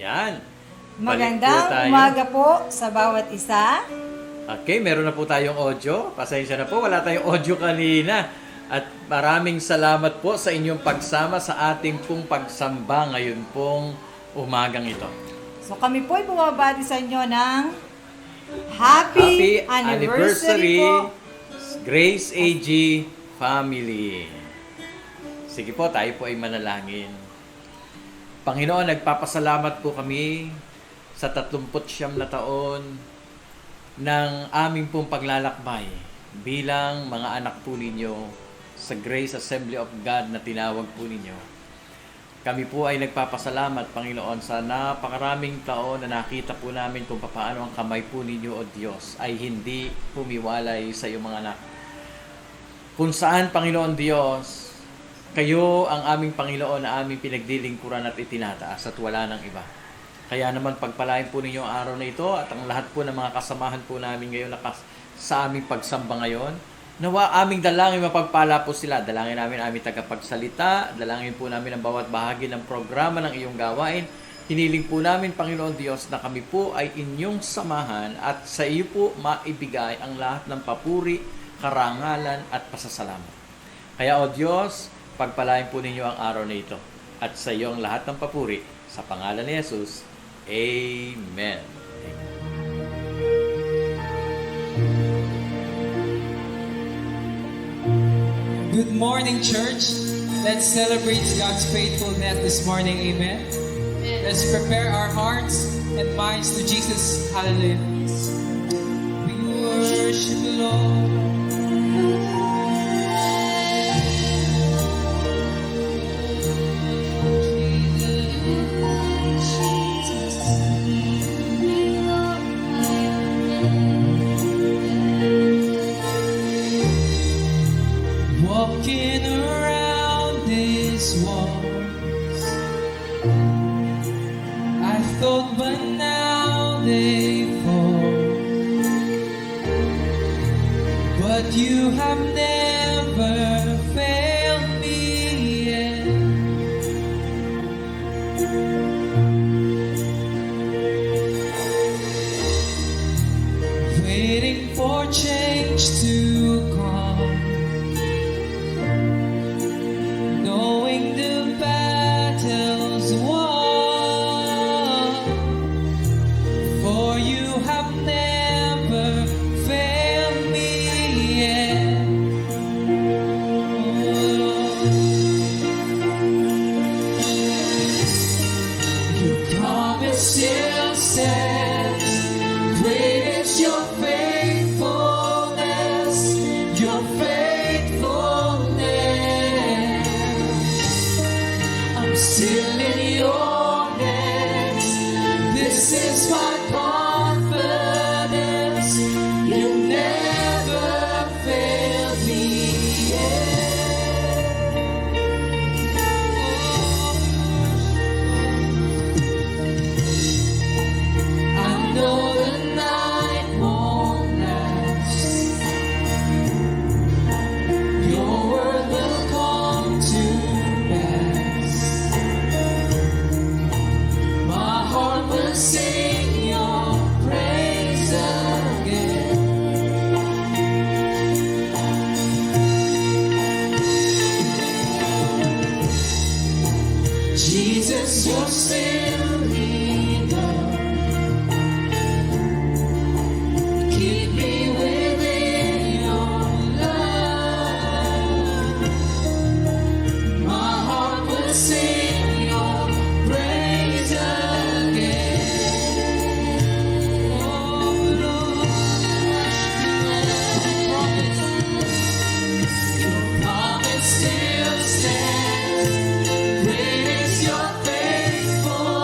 Yan. Magandang umaga po sa bawat isa. Okay, meron na po tayong audio. Pasensya na po, wala tayong audio kanina. At maraming salamat po sa inyong pagsama sa ating pong pagsamba ngayon pong umagang ito. So kami po ay bumabati sa inyo ng Happy Anniversary po. Grace AG Family. Sige po, tayo po ay manalangin. Panginoon, nagpapasalamat po kami sa 39 na taon ng aming pong paglalakbay bilang mga anak po ninyo sa Grace Assembly of God na tinawag po ninyo. Kami po ay nagpapasalamat, Panginoon, sa napakaraming taon na nakita po namin kung paano ang kamay po ninyo, O Diyos, ay hindi pumiwalay sa iyong mga anak. Kung saan, Panginoon Diyos, kayo ang aming Panginoon na aming pinagdilingkuran at itinataas at wala ng iba. Kaya naman pagpalain po ninyo ang araw na ito at ang lahat po ng mga kasamahan po namin ngayon sa aming pagsamba ngayon. Nawa aming dalangin mapagpala po sila. Dalangin namin aming tagapagsalita. Dalangin po namin ang bawat bahagi ng programa ng iyong gawain. Hiniling po namin, Panginoon Diyos, na kami po ay inyong samahan at sa iyo po maibigay ang lahat ng papuri, karangalan at pasasalamat. Kaya, O Diyos, pagpalain po ninyo ang araw na ito at sa iyo ang lahat ng papuri. Sa pangalan ni Jesus, Amen. Good morning, church. Let's celebrate God's faithfulness this morning. Amen. Let's prepare our hearts and minds to Jesus. Hallelujah. We worship the Lord. Walking around these walls, I thought but now they fall. But you have never failed me yet. Waiting for change to come, knowing the battle's won, for you have never failed me yet. Your promise still stands. Great is your faithfulness, your faithfulness. I'm still in your hands. This is my confidence. You never failed me yet. I know the night won't last. Your word will come to pass. My heart will sing your praise again. Jesus, you're still enough. Keep me within your love. My heart will sing your praise again. Oh Lord, your promise still stands. Great is your faithfulness.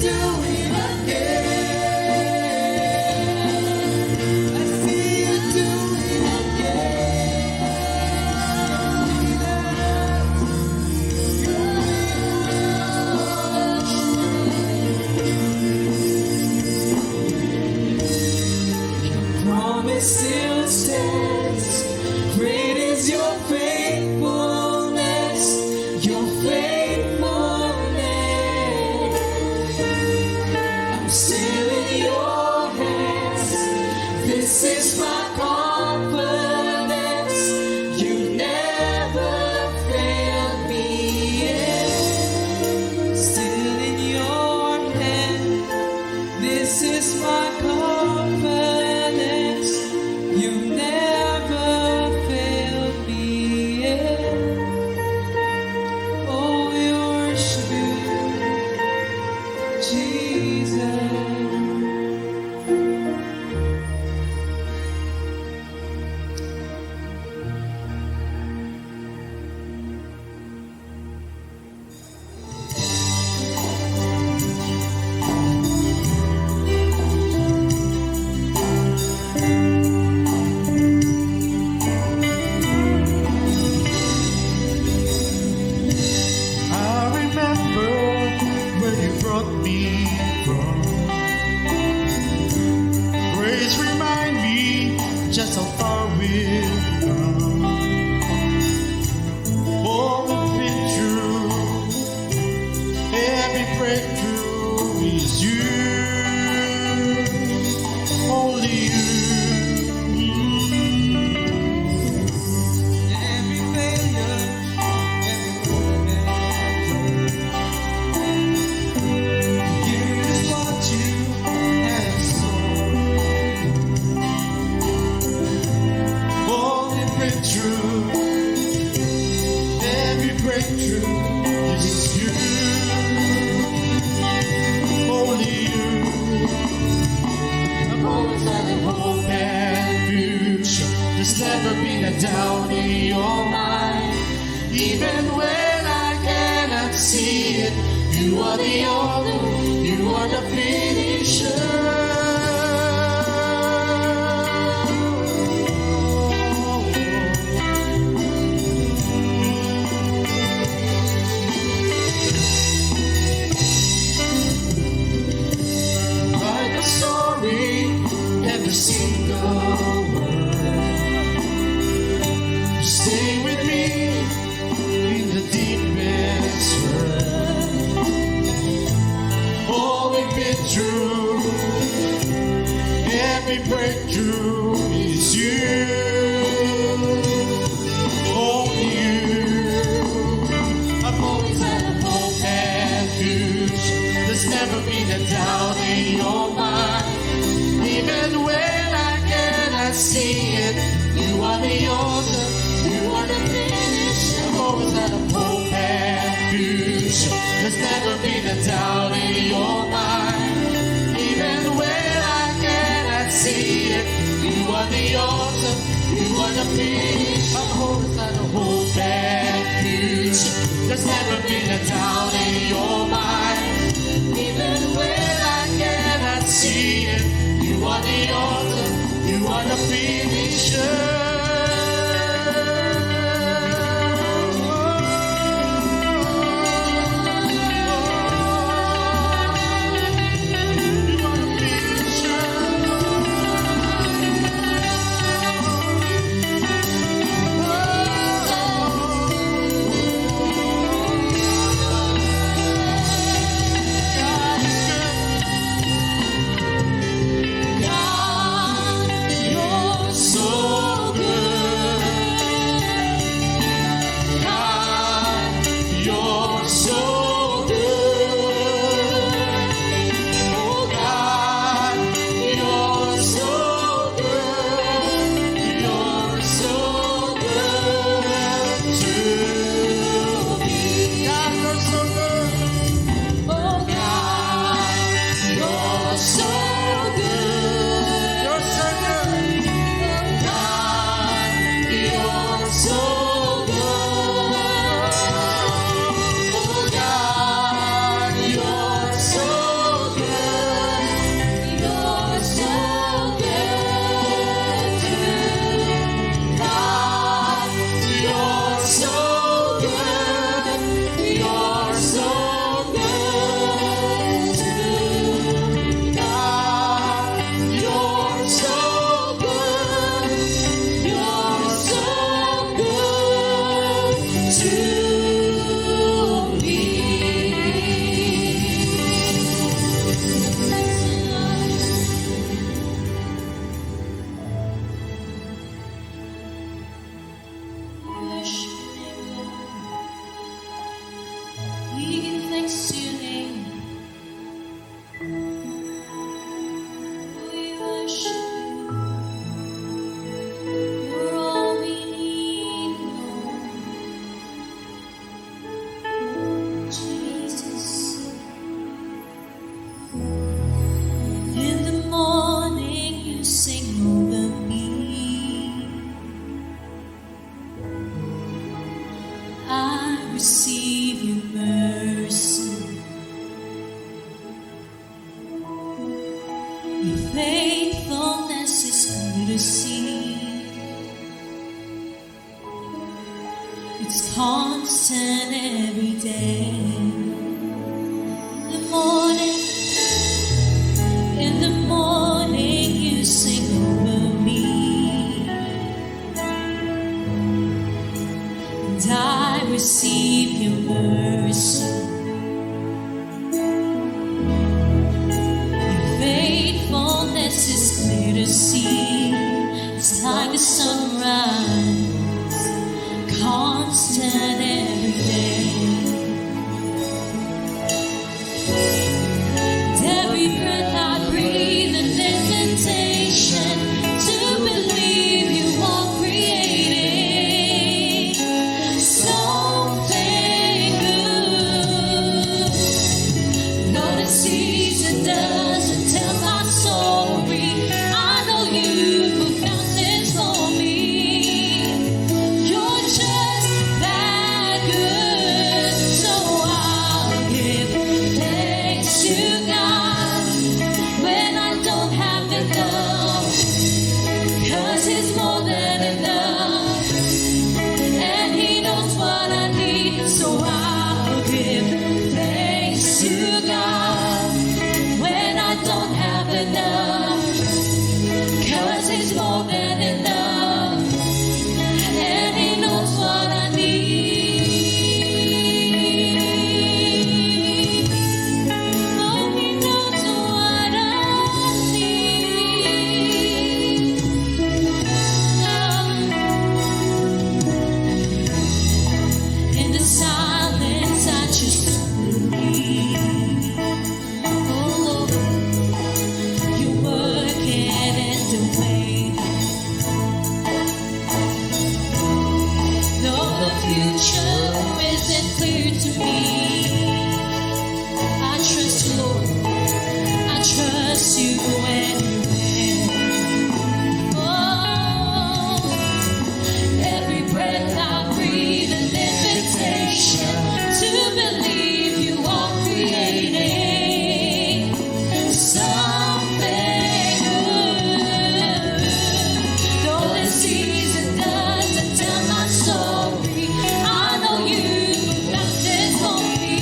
do it again. I see you do it again. Promise still stands. Great is your faithfulness, your faithfulness. I'm still in your hands. This is my confidence. You never failed me yet. Still in your hands. This is my confidence. You never failed me yet. Oh, we worship you, Jesus. I remember where you brought me from. Grace remind me just how far we've come. Oh, we've been through every breakthrough is you, only you. Every failure, every moment, here's what you have in store. Oh, we've been through every breakthrough is you, only you. I've always had a hope and future. There's never been a doubt in your mind. Even when I cannot see it, you are the author, you are the finisher. Write the story, every single word. Stay with me in the deepest hurt. Oh, we've been through every breakthrough is you, only you. I've always had a hope and future. There's never been a doubt in your mind. Even when I cannot see it, you are the author, you are the finisher. I've always had a hope and future. There's never been a doubt in your mind. Even when I cannot see it, you are the author, you are the finisher. I've always had a hope and future. There's never been a doubt in your mind. Even when I cannot see it, you are the author, you are the finisher. You are the finisher. see. It's constant every day. In the morning you sing over me, and I receive your mercy. Your faithfulness is clear to see. It's like the sunrise, constant every day. And every breath I breathe, an invitation to believe you are creating something good. Though the season doesn't tell my story, I know you put mountains for me. You're just that good, so I'll give thanks to God when I don't have enough, 'cause He's more than enough, and He knows what I need, so I'll give thanks to God when I don't have enough, 'cause He's more than enough, and He knows what I need. Oh, He knows what I need. In the silence, I just believe. Oh, Lord, you're working in the way. Though the future isn't clear to me, I trust you, Lord. I trust you anyway. Oh, every breath I breathe, an invitation to believe you are creating something good. Though the season doesn't tell my story, I know you got this for me.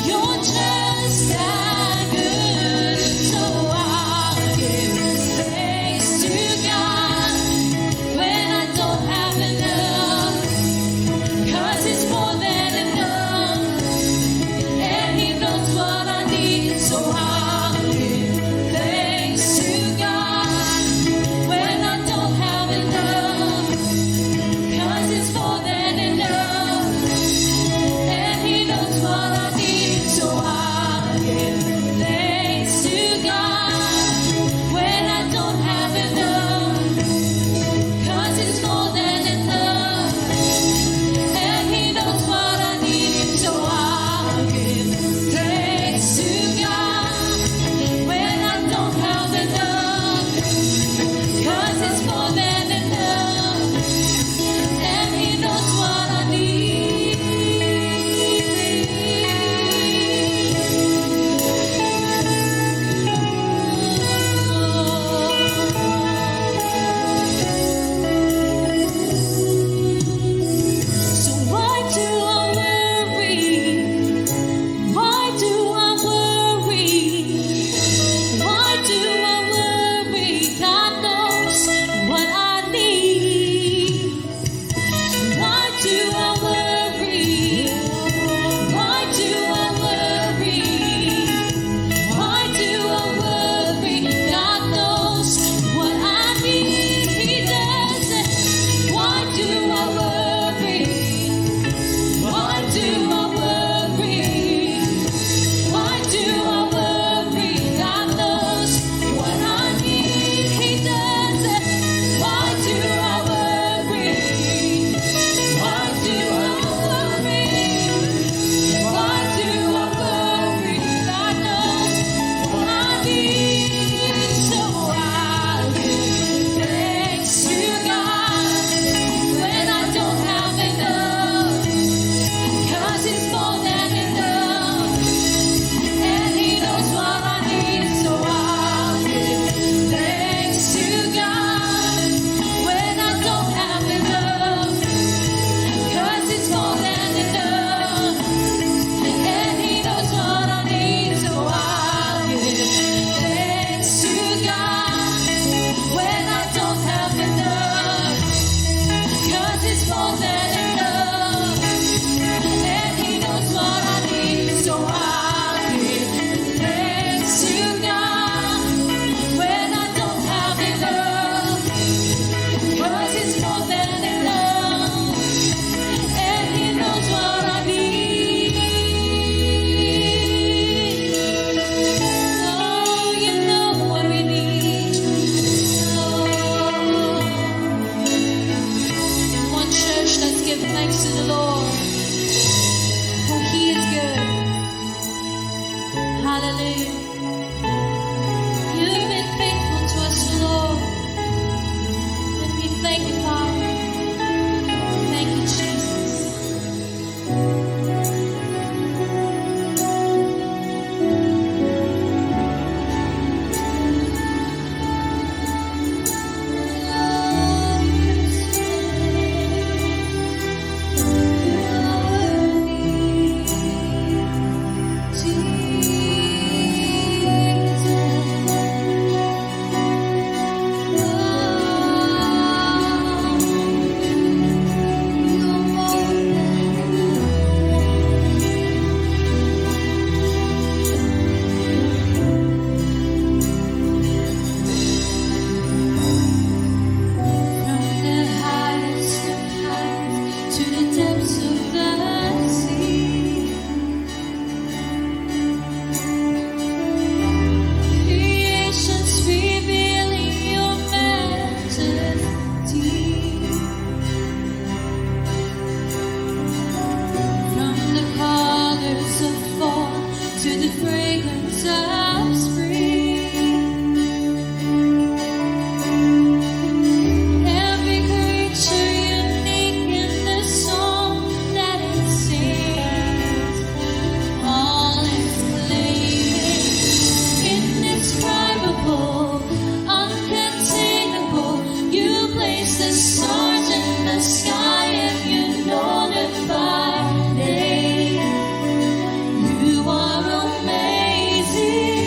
You're just that good, so I'll give thanks to God when I don't have enough, 'cause it's more than enough, and He knows what I need, so I'll give thanks to God when I don't have enough, 'cause it's more than enough, and He knows what I need, so I'll give thanks to God when I don't have enough, 'cause it's more than enough, and He knows what I need, so I'll give thanks to God Hallelujah. You've been faithful to us, Lord. And we thank you, Father. Thank you, Jesus. From the highest of heights to the depths of the sea, creation's revealing your majesty. From the colors of fall to the fragrance of spring. Every creature unique in the song that it sings, all exclaiming, indescribable, uncontainable. You place the stars in the sky and you know them by name. You are amazing.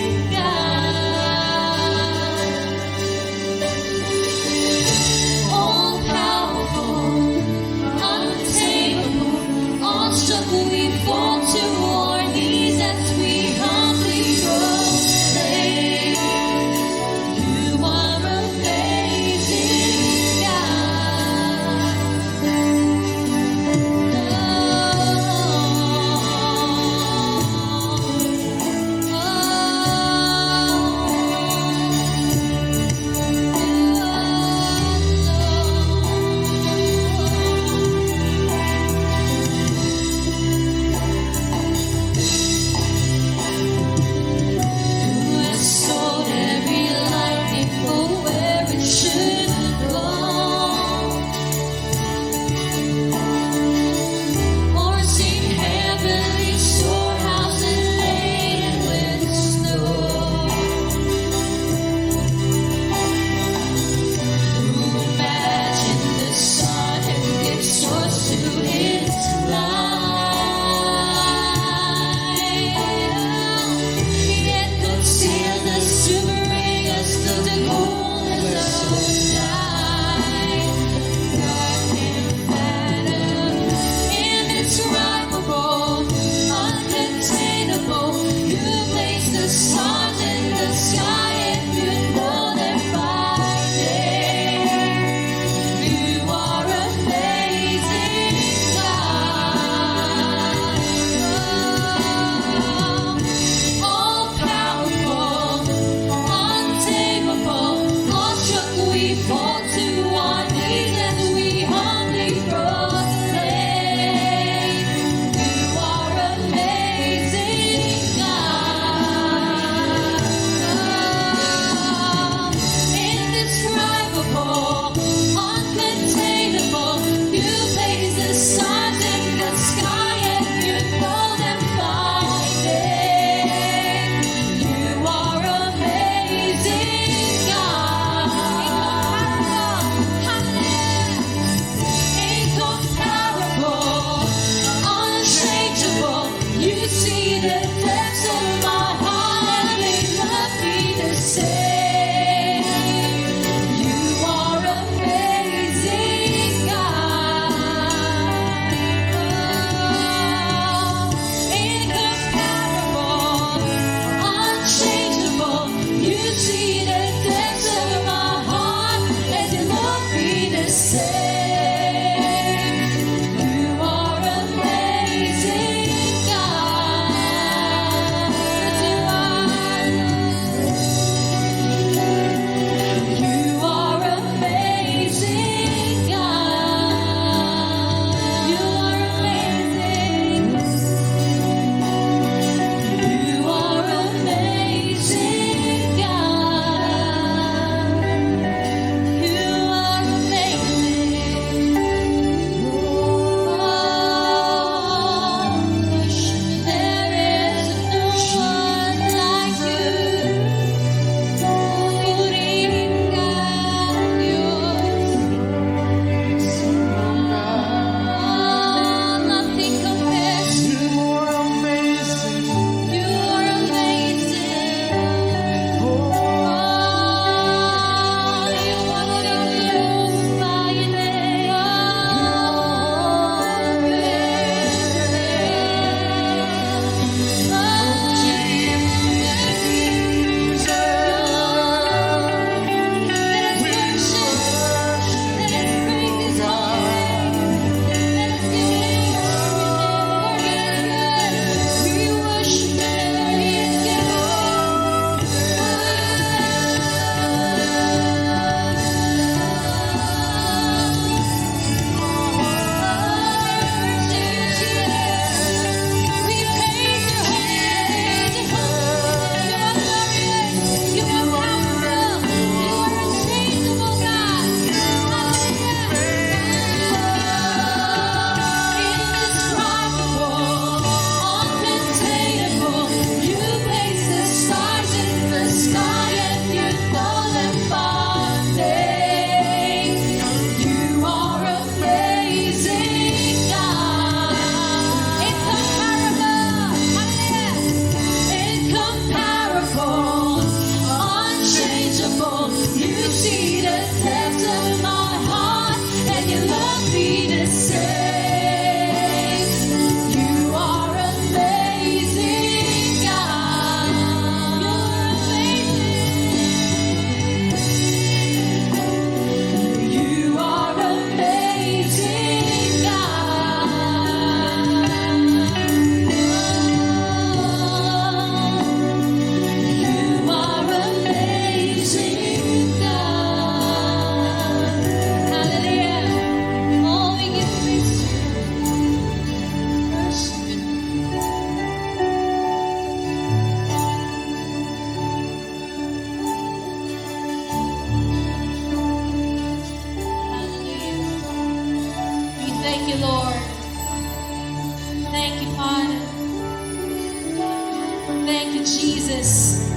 Jesus.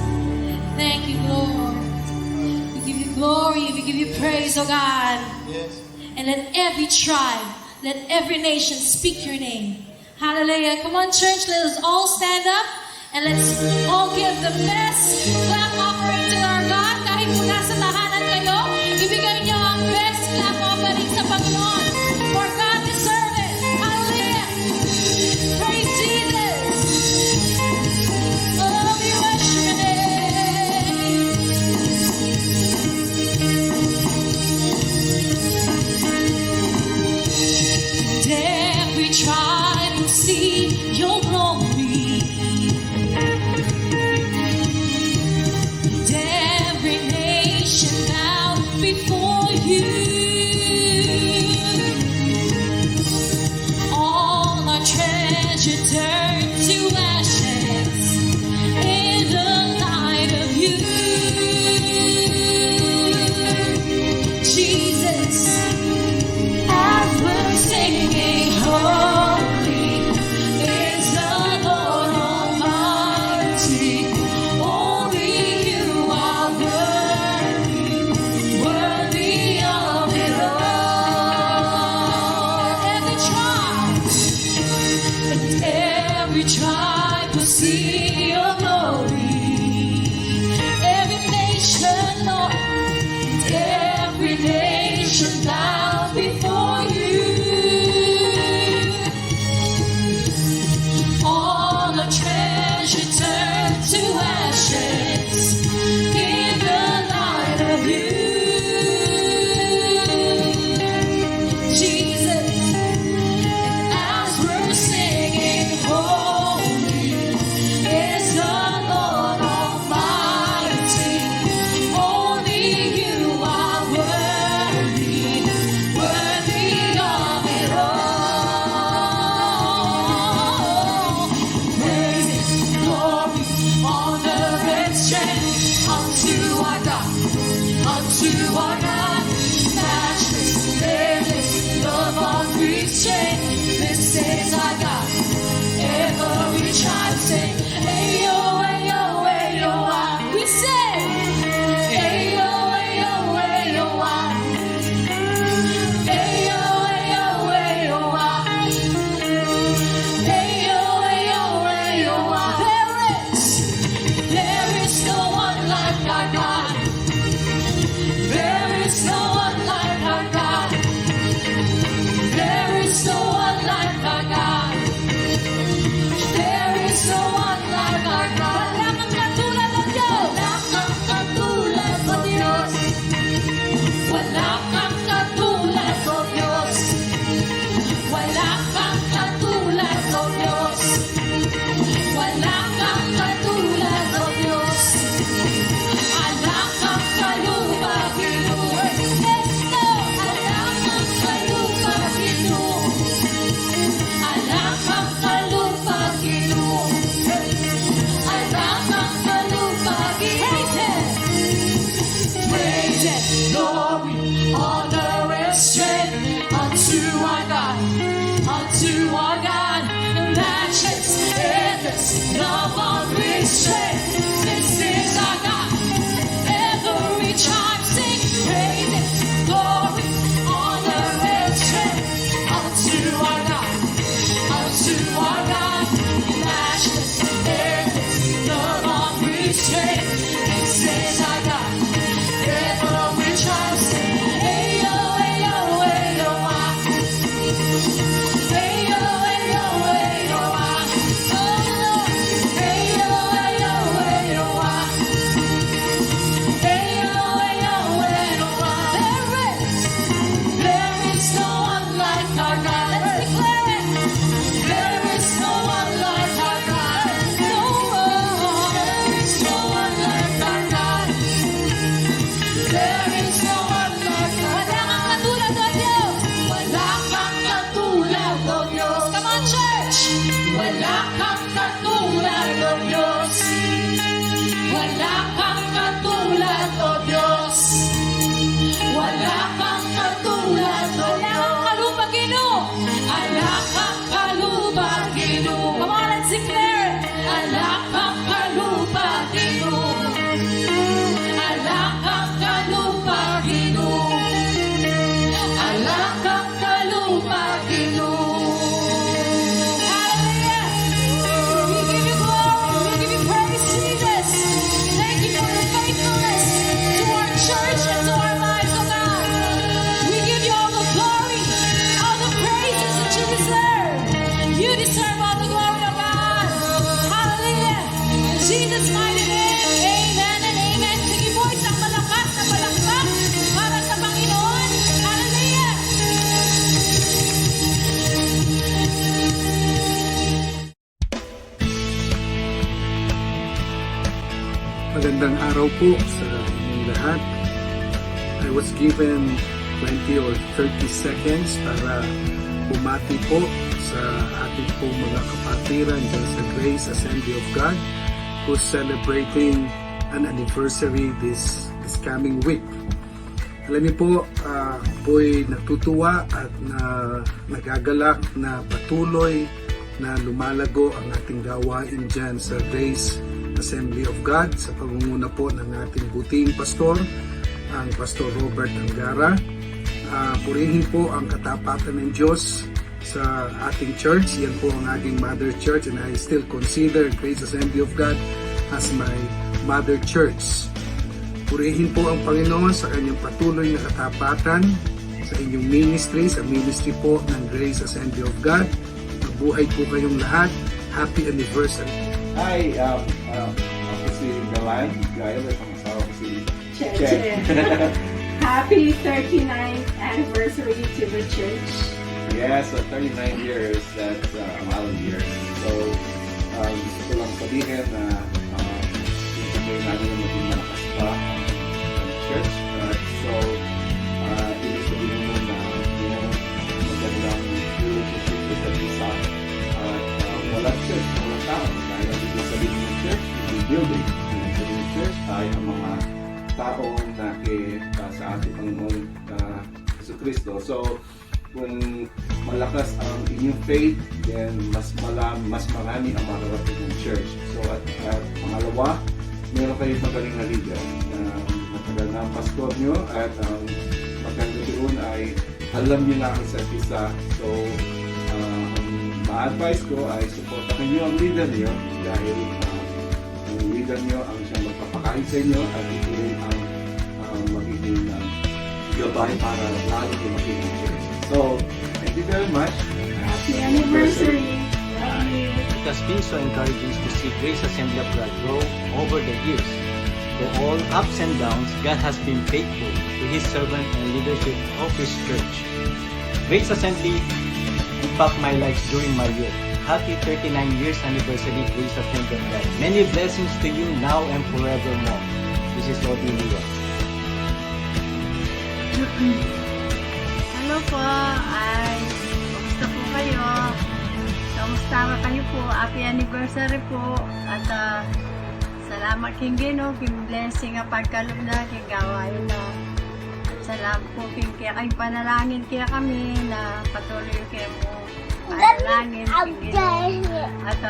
Thank you, Lord. We give you glory, we give you praise, oh God. And let every tribe, let every nation speak your name. Hallelujah. Come on, church, let us all stand up and let's all give the best clap offering to our God. Kahit po nasa tahanan kayo, ibigay niyo ang best clap offering sa Panginoon. For God deserves it. Hallelujah. Praise Jesus. Oh, we worship your name. Every tribe will see your glory. Every nation bow before you. All our treasure turn to ashes in the light of you. Jesus, as we're singing, holy is the Lord Almighty. Only you are worthy, worthy of it all. Every tribe will see your glory. Every nation, Lord, every nation bow before you. All the treasure turn to ashes in the light of you. Jesus, as we're singing, holy is the Lord Almighty. Only you are worthy, worthy of it all. Praise, glory, honor, and strength unto our God, unto our God. Matchless, fearless, love unrestrained. This is our God. Every tribe sing, ayo, ayo, ayo, ah. We sing, ayo, ayo, ayo, ah. Ayo, ayo, ayo, ah. Ayo, ayo, ayo, ah. There is no one like our God. There is no one like our God. There is no one like our God. There is no one like our God. Wala kang katulad ng Diyos. Wala kang katulad ng Diyos. Wala kang katulad ng Diyos. Wala kang katulad ng Diyos. Wala kang katulad ng Diyos. Anak kang kalupag Ginoo. Yes, Lord. Anak kang kalupag Ginoo. Anak kang kalupag Ginoo. Anak kang kalupag Ginoo. Praise it, glory, honor, and strength unto our God, unto our God. Matchless, endless, love unrestrained. This is our God. Every tribe sing, praise it, glory, honor, and strength unto our God, unto our God. Matchless, endless, love unrestrained. This is our God. Every tribe sing, ayo, ayo, ayo, ah. Ayo, ayo, ayo, ah. Oh, Lord. Ayo, ayo, ayo, ah. Ayo, ayo, ayo, ah. There is no one like our God. Let's declare it. There is no one like our God. No one. There is no one Jesus' mighty name. Amen and amen. Sige po, isang malakas na palakpak para sa Panginoon. Hallelujah! Magandang araw po sa inyong lahat. I was given 20 or 30 seconds para bumati po sa ating po mga kapatiran dyan sa Grace Assembly of God who's celebrating an anniversary this coming week. Alam niyo po, po'y natutuwa at nagagalak na patuloy na lumalago ang ating gawain dyan sa Grace Assembly of God sa pangunguna po ng ating buting pastor, ang Pastor Robert Angara. Purihin po ang katapatan ng Diyos sa ating church. Yan po ang aking mother church and I still consider Grace Assembly of God as my mother church. Purihin po ang Panginoon sa kanyang patuloy na katapatan sa inyong ministry, sa ministry po ng Grace Assembly of God. Mabuhay po kayong lahat. Happy anniversary! Hi, ako si Galan, Gael, at ang asawa ko si Chen. Happy 39th anniversary to the church. Yes, so 39 years, that's a long year. So, gusto ko lang sabihin na ituloy namin na maging malakas pa ang church. So, ibig sabihin mo na magandang relationship with the isa. At walang church, walang tao. Dahil ang ibig sabihin ng church, yung building. Ibig sabihin ng church ay ang mga taong sa ating Panginoon Jesucristo. So, kung malakas ang inyong faith, then mas marami ang mararating ng church. So, at pangalawa, meron kayong magaling na leader. Matagal na ang pastor nyo at ang maganda doon ay alam nyo na ang isa't isa. So, ma-advise ko ay supportahan nyo ang leader nyo dahil ang leader nyo ang siyang magpapakain sa inyo at ito rin ang magiging gabay para lalo lumaki ng church. So, thank you very much. Happy anniversary! It has been so encouraging to see Grace Assembly of God grow over the years. For all ups and downs, God has been faithful to His servant and leadership of His church. Grace Assembly impacted my life during my youth. Happy 39 years anniversary, Grace Assembly of God. Many blessings to you now and forevermore. This is Lodi Leo. Hello po, kamusta po kayo? Kamusta ka kayo po? Happy anniversary po. At salamat king Gino, king blessing ang pagkalog na, king gawain na. At salamat po king kaya kayong panalangin kaya kami na patuloy kayo mo panalangin king Gino. At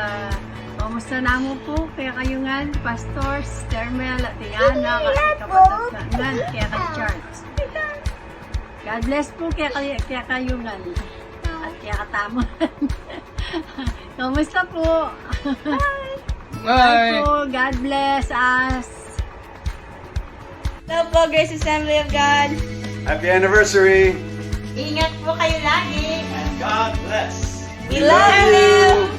kamusta na mo po kaya kayo nga, Pastor, Sister Mel, at Tiana, kasi kapatid na nga, kaya kay Charles. God bless po kaya kayo nga. At kaya katama. Kamusta po? Bye po. God bless us. Hello po, Grace Assembly of God. Happy anniversary! Ingat po kayo lagi. And God bless! We love you!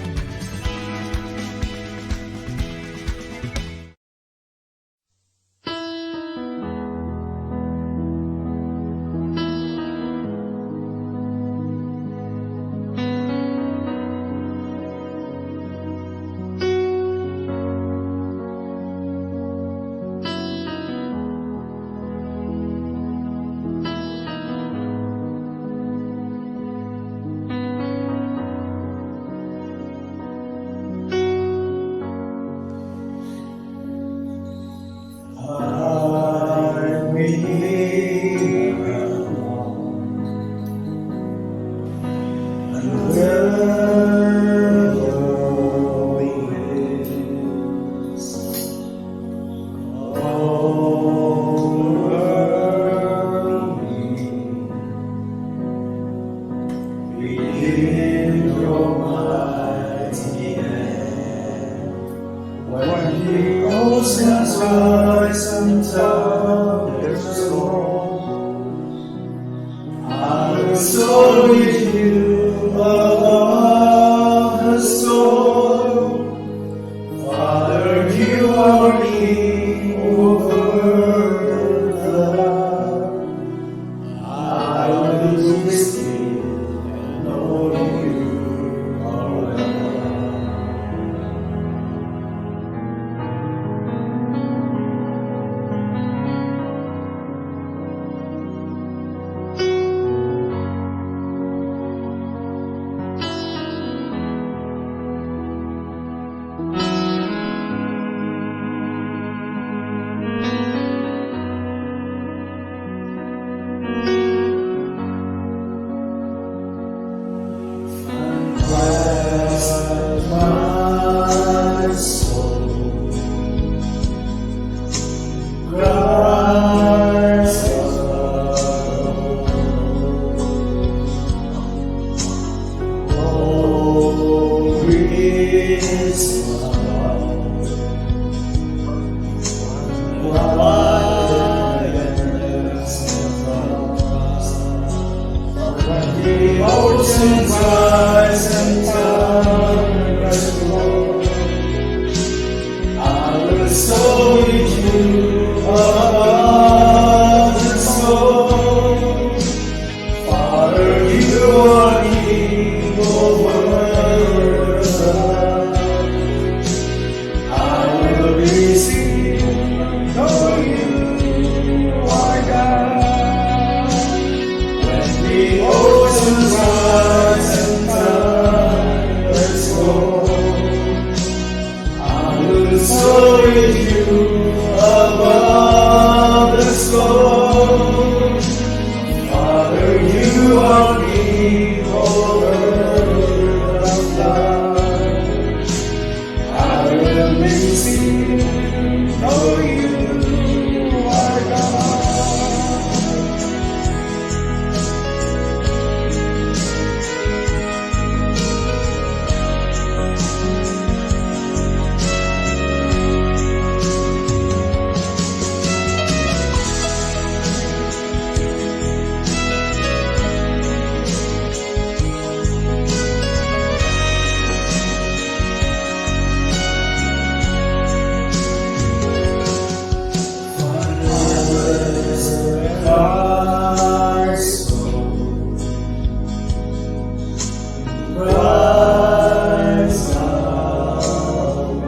Oceans rise and thunders roll. I will soar with you above the storm. Father, you are are King over the flood. I will be still and know you are God. My soul cries oh, Christmas, when the ocean cries and thunders roar, I will soar with you above the storm. Father, you are King over the earth. I will be still, know you are God. When the oceans rise and thunders roar, I will soar with you above the storm. Father, you are King over the flood. I will be still, know you are God. Our soul cries out,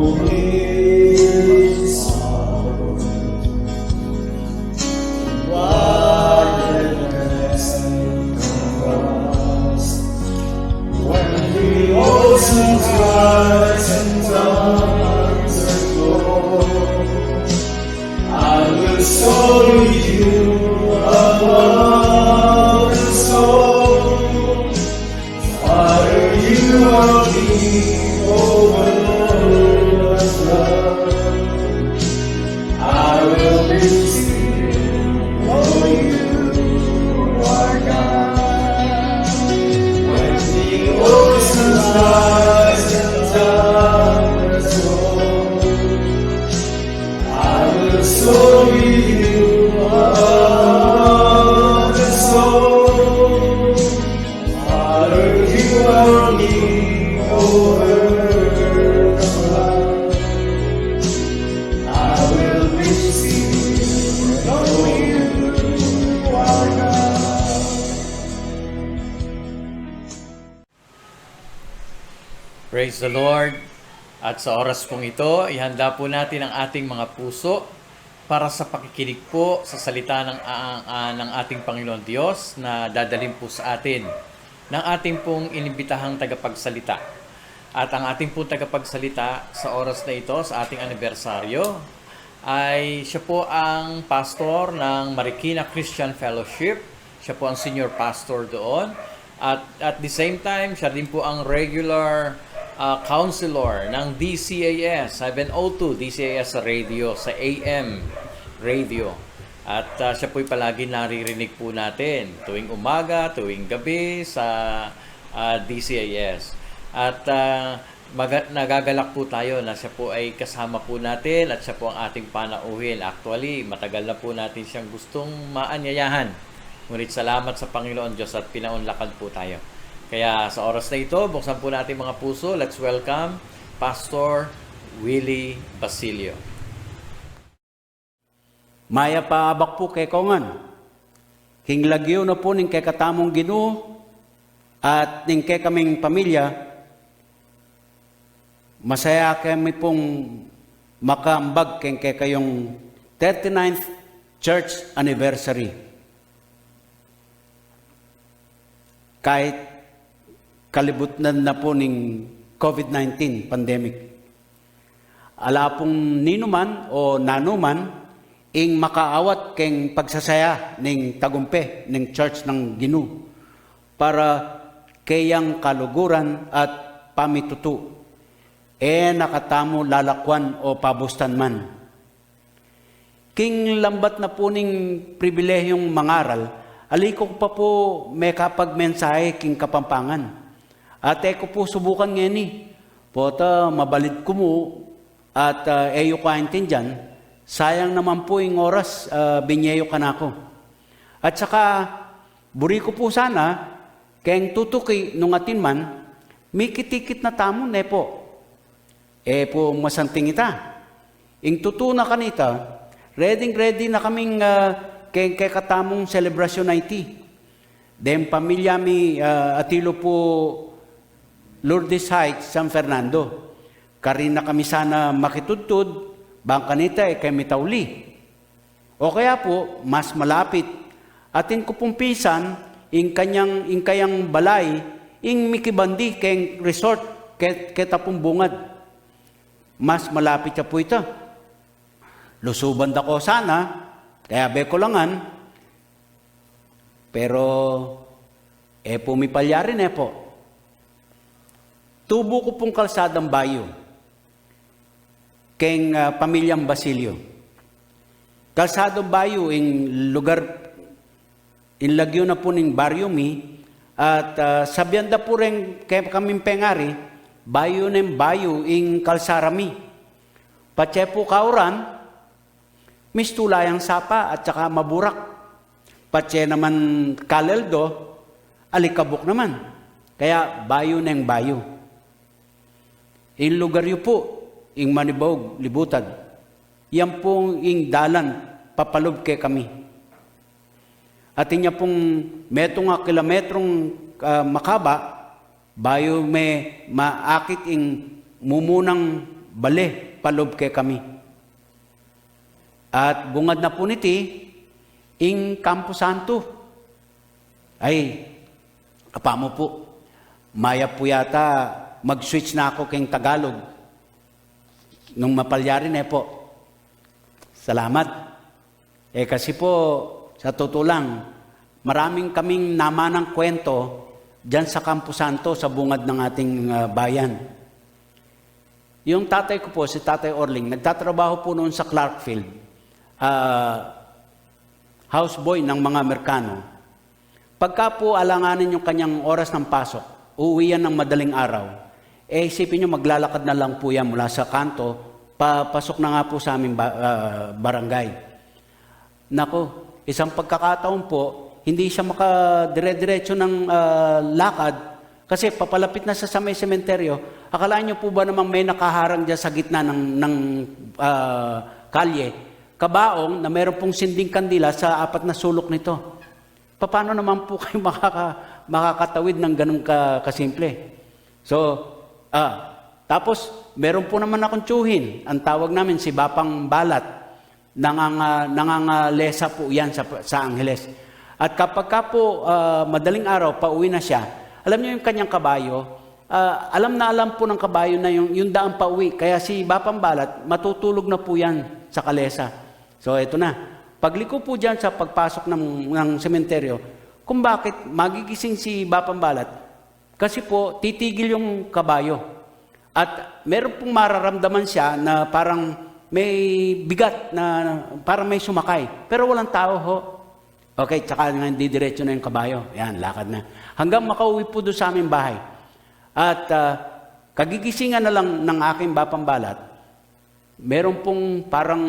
lonely sorrow, wilderness and cross. When the oceans rise and thunders roar, I will soar with you above the storm. Father, you are King over the flood. I will be still, know you are God. When the oceans rise and thunders roar, I will soar with you above the storm. Father, you are King over the flood. I will be still, know you are God. Praise the Lord. At sa oras pong ito, ihanda po natin ang ating mga puso para sa pakikinig po sa salita ng ating Panginoon Diyos na dadalhin po sa atin ng ating pong inibitahang tagapagsalita. At ang ating pong tagapagsalita sa oras na ito, sa ating anibersaryo, ay siya po ang pastor ng Marikina Christian Fellowship. Siya po ang senior pastor doon. At at the same time, siya din po ang regular counselor ng DCAS 702, DCAS sa radio, sa AM radio. At siya po'y palagi naririnig po natin tuwing umaga, tuwing gabi sa DCAS. At nagagalak po tayo na siya po ay kasama po natin at siya po ang ating panauhin. Actually, matagal na po natin siyang gustong maanyayahan. Ngunit salamat sa Panginoon Diyos at pinaunlakan po tayo. Kaya sa oras na ito, buksan po natin mga puso. Let's welcome Pastor Willie Basilio. Maya paabak po kay kongan. Hinglagyo na po ning kay katamong Ginoo at ning kay kaming pamilya. Masaya kami pong makaambag kay kayong 39th church anniversary. Kahit kalibutan na po ning COVID-19 pandemic. Ala pong ninuman o nanuman, ing makaawat keng pagsasaya ning tagumpe ning church ng Ginoo para kayang kaluguran at pamitutu nakatamo lalakwan o pabustan man. King lambat na po ning pribilehiyong mangaral, aliko pa po may kapagmensahe king kapampangan. Ate ko po subukan ngeni, pota mabalid ko mo at eyo kaintin dyan, sayang naman po yung oras, binyeyo ka na ako. At saka, buri ko po sana, kayang tutuki nung atin man, may kitikit na tamon, po. Po, masanting ita. Ing tutuna kanita, ready na kaming kay katamong celebration na iti. Dem pamilya mi atilo po Lourdes Heights, San Fernando. Karin na kami sana makitudtud, bang kanita kay Mitauli. O kaya po, mas malapit. Atin ko pong pisan, ing kayang balay, ing mikibandi kay resort, kay tapong bungad. Mas malapit siya po ito. Lusuban ko sana, kaya beko langan. Pero, pumipalyarin po. Tubo ko pong kalsadang bayo. Keng pamilyang Basilio. Kalsadong bayo ing lugar, inlagyo na po ning baryo mi, at sabyanda po rin kay kaming pengari, bayo ng bayo ing kalsarami. Patse po kauran, mistulayang sapa at saka maburak. Patse naman kaleldo, alikabok naman. Kaya bayo ng bayo. In lugar yu po, ing manibawg, libutad. Yan pong ing dalan, papalob kay kami. At inya pong metong kilometrong makaba, bayo may maakit ing mumunang bale, palob kay kami. At bungad na po niti, ing Campo Santo. Ay, kapamo po, maya po yata mag-switch na ako keng Tagalog. Nung mapalyarin po. Salamat. Kasi po, sa totoo lang, maraming kaming namanang kwento dyan sa Campo Santo, sa bungad ng ating bayan. Yung tatay ko po, si Tatay Orling, nagtatrabaho po noon sa Clarkfield. Houseboy ng mga Amerikano. Pagka po alanganin yung kanyang oras ng pasok, uuwi yan ng madaling araw, isipin nyo, maglalakad na lang po yan mula sa kanto, papasok na nga po sa aming barangay. Nako, isang pagkakataon po, hindi siya makadire-diretso ng lakad kasi papalapit na sa may sementeryo. Akalaan nyo po ba namang may nakaharang dyan sa gitna ng kalye, kabaong na mayroon pong sinding kandila sa apat na sulok nito. Paano naman po kayo makakatawid ng ganun kasimple? So, tapos, meron po naman akong tsuhin. Ang tawag namin si Bapang Balat. Nangangalesa po yan sa Angeles. At kapag po madaling araw, pauwi na siya, alam niyo yung kanyang kabayo, alam na alam po ng kabayo na yung daan pauwi. Kaya si Bapang Balat, matutulog na po yan sa kalesa. So, eto na. Pagliko po dyan sa pagpasok ng sementeryo, kung bakit magigising si Bapang Balat, kasi po, titigil yung kabayo. At meron pong mararamdaman siya na parang may bigat, na parang may sumakay. Pero walang tao ho. Okay, tsaka nga hindi diretso na yung kabayo. Yan, lakad na. Hanggang makauwi po doon sa aming bahay. At kagigisingan na lang ng aking Bapang Balat, meron pong parang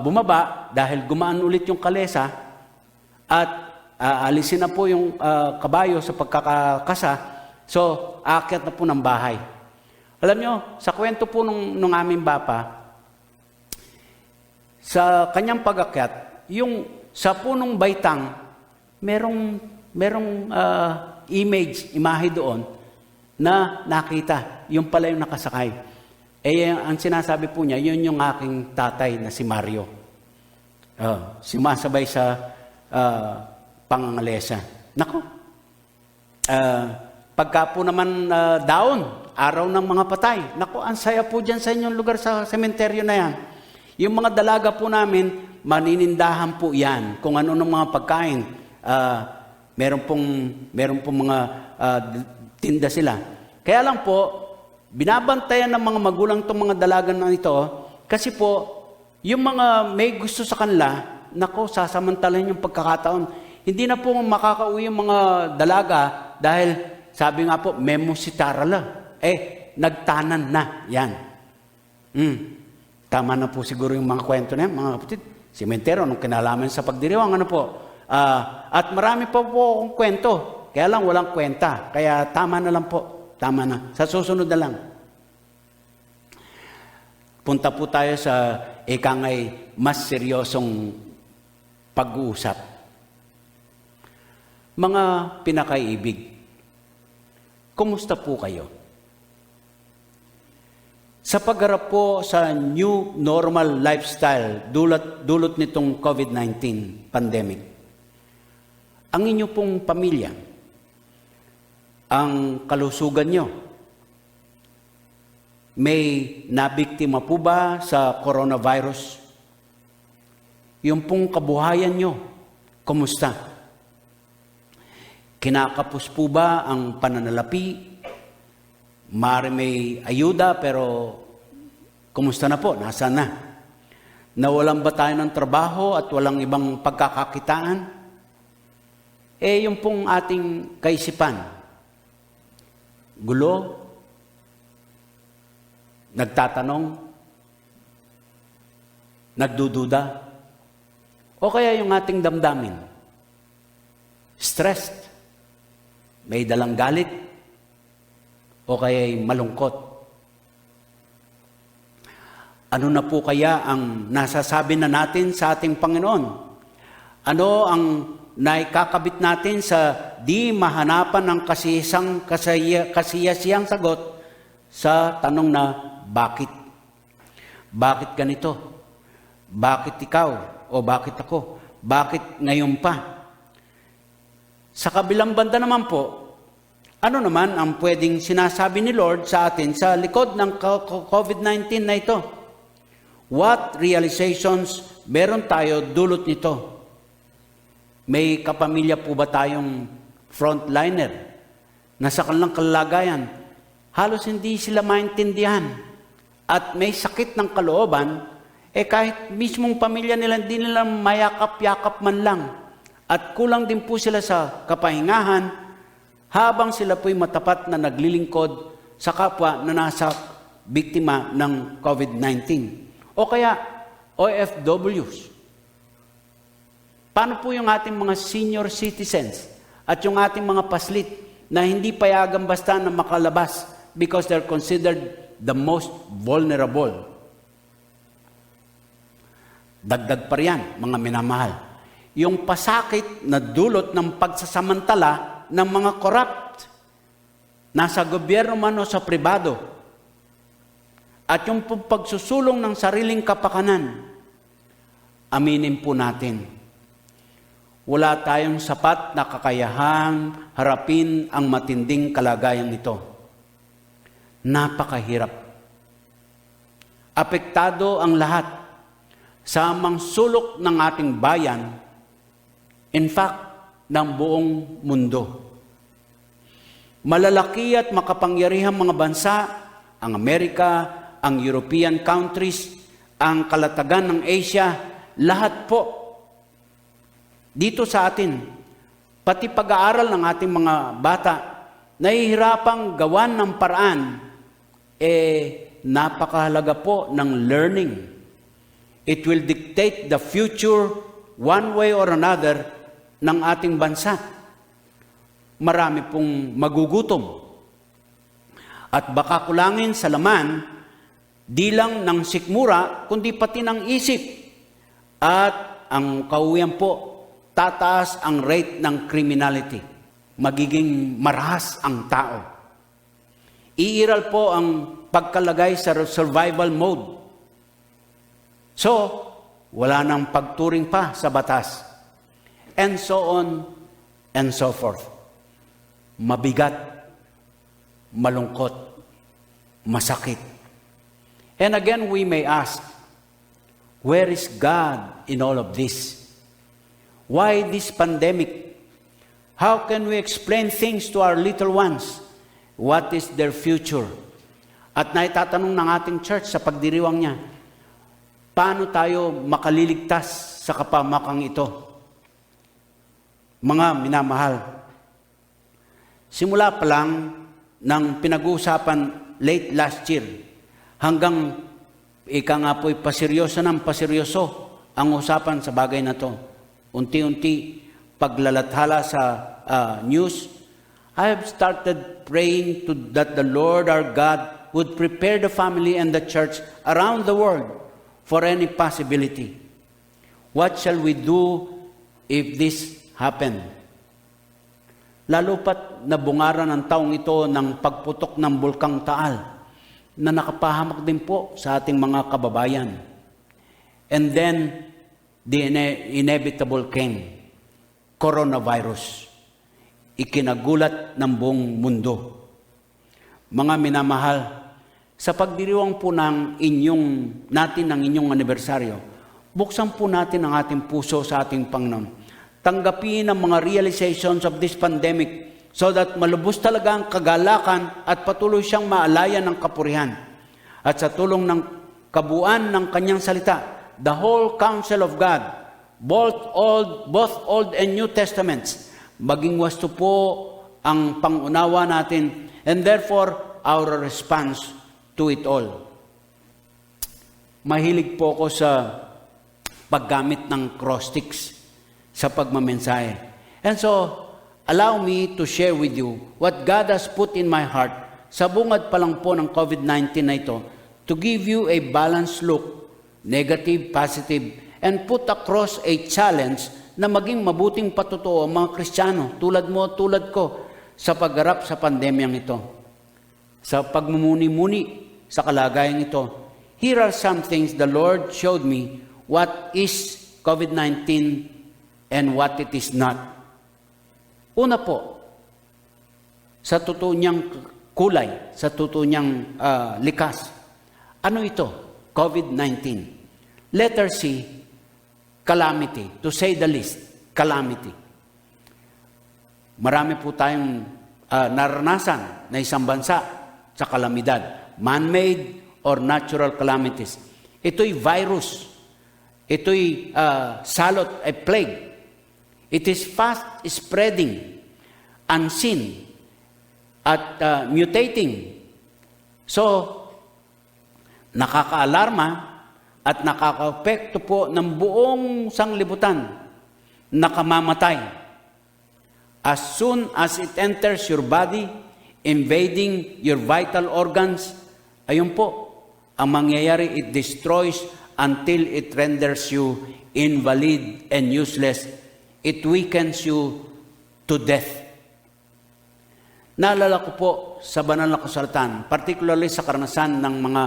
bumaba dahil gumaan ulit yung kalesa at alisin na po yung kabayo sa pagkakakasa. So, aakyat na po ng bahay. Alam nyo, sa kwento po nung aming bapa, sa kanyang pag-akyat, yung sa punong baitang, merong imahe doon na nakita. Yung pala yung nakasakay. Ang sinasabi po niya, yun yung aking tatay na si Mario. Sumasabay sa pangangalesa. Nako. Pagka po naman daon, araw ng mga patay. Nako, ang saya po dyan sa inyong lugar sa sementeryo na yan. Yung mga dalaga po namin, maninindahan po yan. Kung ano ng mga pagkain. Meron pong mga tinda sila. Kaya lang po, binabantayan ng mga magulang itong mga dalaga na ito kasi po, yung mga may gusto sa kanila, nako, sasamantalahin yung pagkakataon. Hindi na po makakauwi yung mga dalaga dahil sabi nga po, memo si Tarala. Nagtanan na. Yan. Tama na po siguro yung mga kwento na yan, mga kapatid. Sementero, anong kinalaman sa pagdiriwang, ano po. At marami pa po akong kwento. Kaya lang walang kwenta. Kaya tama na lang po. Tama na. Sa susunod na lang. Punta po tayo sa ikangay mas seryosong pag-uusap. Mga pinakaibig, kumusta po kayo? Sa pagharap po sa new normal lifestyle dulot nitong COVID-19 pandemic, ang inyo pong pamilya, ang kalusugan nyo, may nabiktima po ba sa coronavirus? Yung pong kabuhayan nyo, kumusta? Kinakapos po ba ang pananalapi? Mari may ayuda pero kumusta na po? Nasaan na? Nawalan ba tayo ng trabaho at walang ibang pagkakakitaan? Yung pong ating kaisipan, gulo, nagtatanong, nagdududa, o kaya yung ating damdamin, stressed, may dalang galit, o kaya malungkot. Ano na po kaya ang nasasabi na natin sa ating Panginoon? Ano ang naikakabit natin sa di mahanapan ng kasiyasiyang sagot sa tanong na bakit? Bakit ganito? Bakit ikaw? O bakit ako? Bakit ngayon pa? Sa kabilang banda naman po, ano naman ang pwedeng sinasabi ni Lord sa atin sa likod ng COVID-19 na ito? What realizations meron tayo dulot nito? May kapamilya po ba tayong frontliner na sa kanilang kalagayan? Halos hindi sila maintindihan at may sakit ng kalooban, kahit mismong pamilya nila, hindi nila mayakap-yakap man lang. At kulang din po sila sa kapahingahan habang sila po'y matapat na naglilingkod sa kapwa na nasa biktima ng COVID-19. O kaya OFWs. Paano po yung ating mga senior citizens at yung ating mga paslit na hindi payagan basta na makalabas because they're considered the most vulnerable? Dagdag pa riyan, mga minamahal. Yung pasakit na dulot ng pagsasamantala ng mga corrupt, nasa gobyerno man o sa pribado, at yung pagsusulong ng sariling kapakanan, aminin po natin, wala tayong sapat na kakayahang harapin ang matinding kalagayan nito. Napakahirap. Apektado ang lahat sa mga sulok ng ating bayan, in fact, ng buong mundo. Malalaki at makapangyarihang mga bansa, ang Amerika, ang European countries, ang kalatagan ng Asia, lahat po dito sa atin, pati pag-aaral ng ating mga bata, nahihirapang gawan ng paraan, napakahalaga po ng learning. It will dictate the future one way or another ng ating bansa. Marami pong magugutom. At baka kulangin sa laman, di lang ng sikmura, kundi pati ng isip. At ang kauwian po, tataas ang rate ng criminality. Magiging marahas ang tao. Iiral po ang pagkalagay sa survival mode. So, wala nang pagturing pa sa batas. And so on and so forth. Mabigat, malungkot, masakit. And again, we may ask, where is God in all of this? Why this pandemic? How can we explain things to our little ones? What is their future? At naitatanong ng ating church sa pagdiriwang niya, paano tayo makaliligtas sa kapamakang ito? Mga minamahal, simula pa lang ng pinag-uusapan late last year, hanggang ika nga po'y paseryoso ng paseryoso ang usapan sa bagay na to. Unti-unti, paglalathala sa news, I have started praying that the Lord our God would prepare the family and the church around the world for any possibility. What shall we do if this happen? Lalo pat nabungaran ang taong ito ng pagputok ng Bulkang Taal na nakapahamak din po sa ating mga kababayan. And then, the inevitable came, coronavirus. Ikinagulat ng buong mundo. Mga minamahal, sa pagdiriwang po ng inyong anibersaryo, buksan po natin ang ating puso sa ating Panginoon. Tanggapin ang mga realizations of this pandemic so that malubos talaga ang kagalakan at patuloy siyang maalayan ng kapurihan. At sa tulong ng kabuuan ng kanyang salita, the whole counsel of God, both Old and New Testaments, maging wasto po ang pangunawa natin, and therefore our response to it all. Mahilig po ako sa paggamit ng cross sticks sa pagmamensahe. And so, allow me to share with you what God has put in my heart sa bungad pa lang po ng COVID-19 na ito, to give you a balanced look, negative, positive, and put across a challenge na maging mabuting patutuo ang mga Kristiyano, tulad mo, tulad ko, sa pagharap sa pandemyang ito. Sa pagmumuni-muni sa kalagayan ito, here are some things the Lord showed me what is COVID-19 and what it is not. Una po, sa totoo niyang kulay, sa totoo niyang likas. Ano ito? COVID-19. Letter C, calamity. To say the least, calamity. Marami po tayong naranasan na isang bansa sa kalamidad. Man-made or natural calamities. Ito'y virus. Ito'y salot, a plague. It is fast spreading, unseen, at mutating. So, nakakaalarma at nakaka-apekto po ng buong sanglibutan, nakamamatay. As soon as it enters your body, invading your vital organs, ayun po, ang mangyayari, it destroys until it renders you invalid and useless. It weakens you to death. Naalala ko po sa banal na kasulatan, particularly sa karanasan ng mga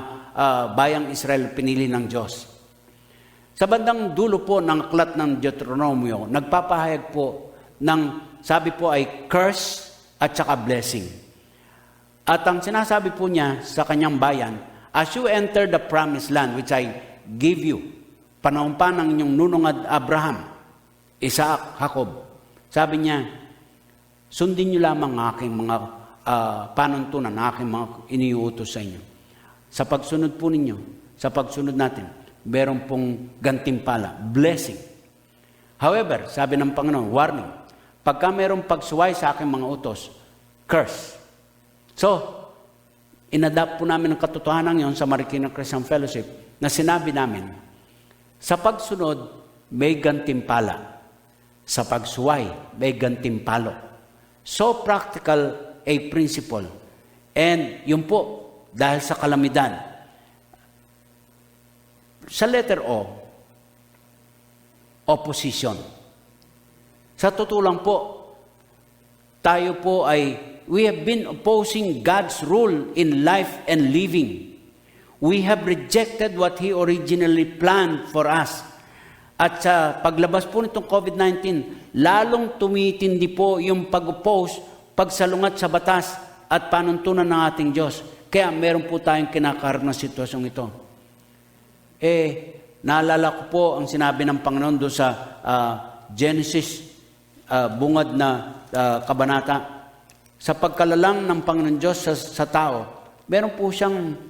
bayang Israel pinili ng Diyos. Sa bandang dulo po ng aklat ng Deuteronomio, nagpapahayag po ng, sabi po ay curse at saka blessing. At ang sinasabi po niya sa kanyang bayan, as you enter the promised land which I give you, panahon pa ng inyong nunungad Abraham, Isaac, Jacob, sabi niya, sundin niyo lamang ang aking mga panuntunan, ang aking mga iniuutos sa inyo. Sa pagsunod po ninyo, sa pagsunod natin, meron pong gantimpala, blessing. However, sabi ng Panginoon, warning, pagka merong pagsuway sa aking mga utos, curse. So, inadapt po namin ang katotohanan yon sa Marikina Christian Fellowship na sinabi namin, sa pagsunod, may gantimpala. sa pagsuway, may gantimpalo. So practical a principle. And yun po, dahil sa kalamidad. Sa letter O, opposition. Sa totoo lang po, tayo po we have been opposing God's rule in life and living. We have rejected what He originally planned for us. At sa paglabas po nitong COVID-19, lalong tumitindi po yung pag-oppose, pagsalungat sa batas at panuntunan ng ating Diyos. Kaya meron po tayong kinakaharap na sitwasyong ito. Naalala ko po ang sinabi ng Panginoon doon sa Genesis, bungad na kabanata. Sa pagkalalang ng Panginoon Diyos sa tao, meron po siyang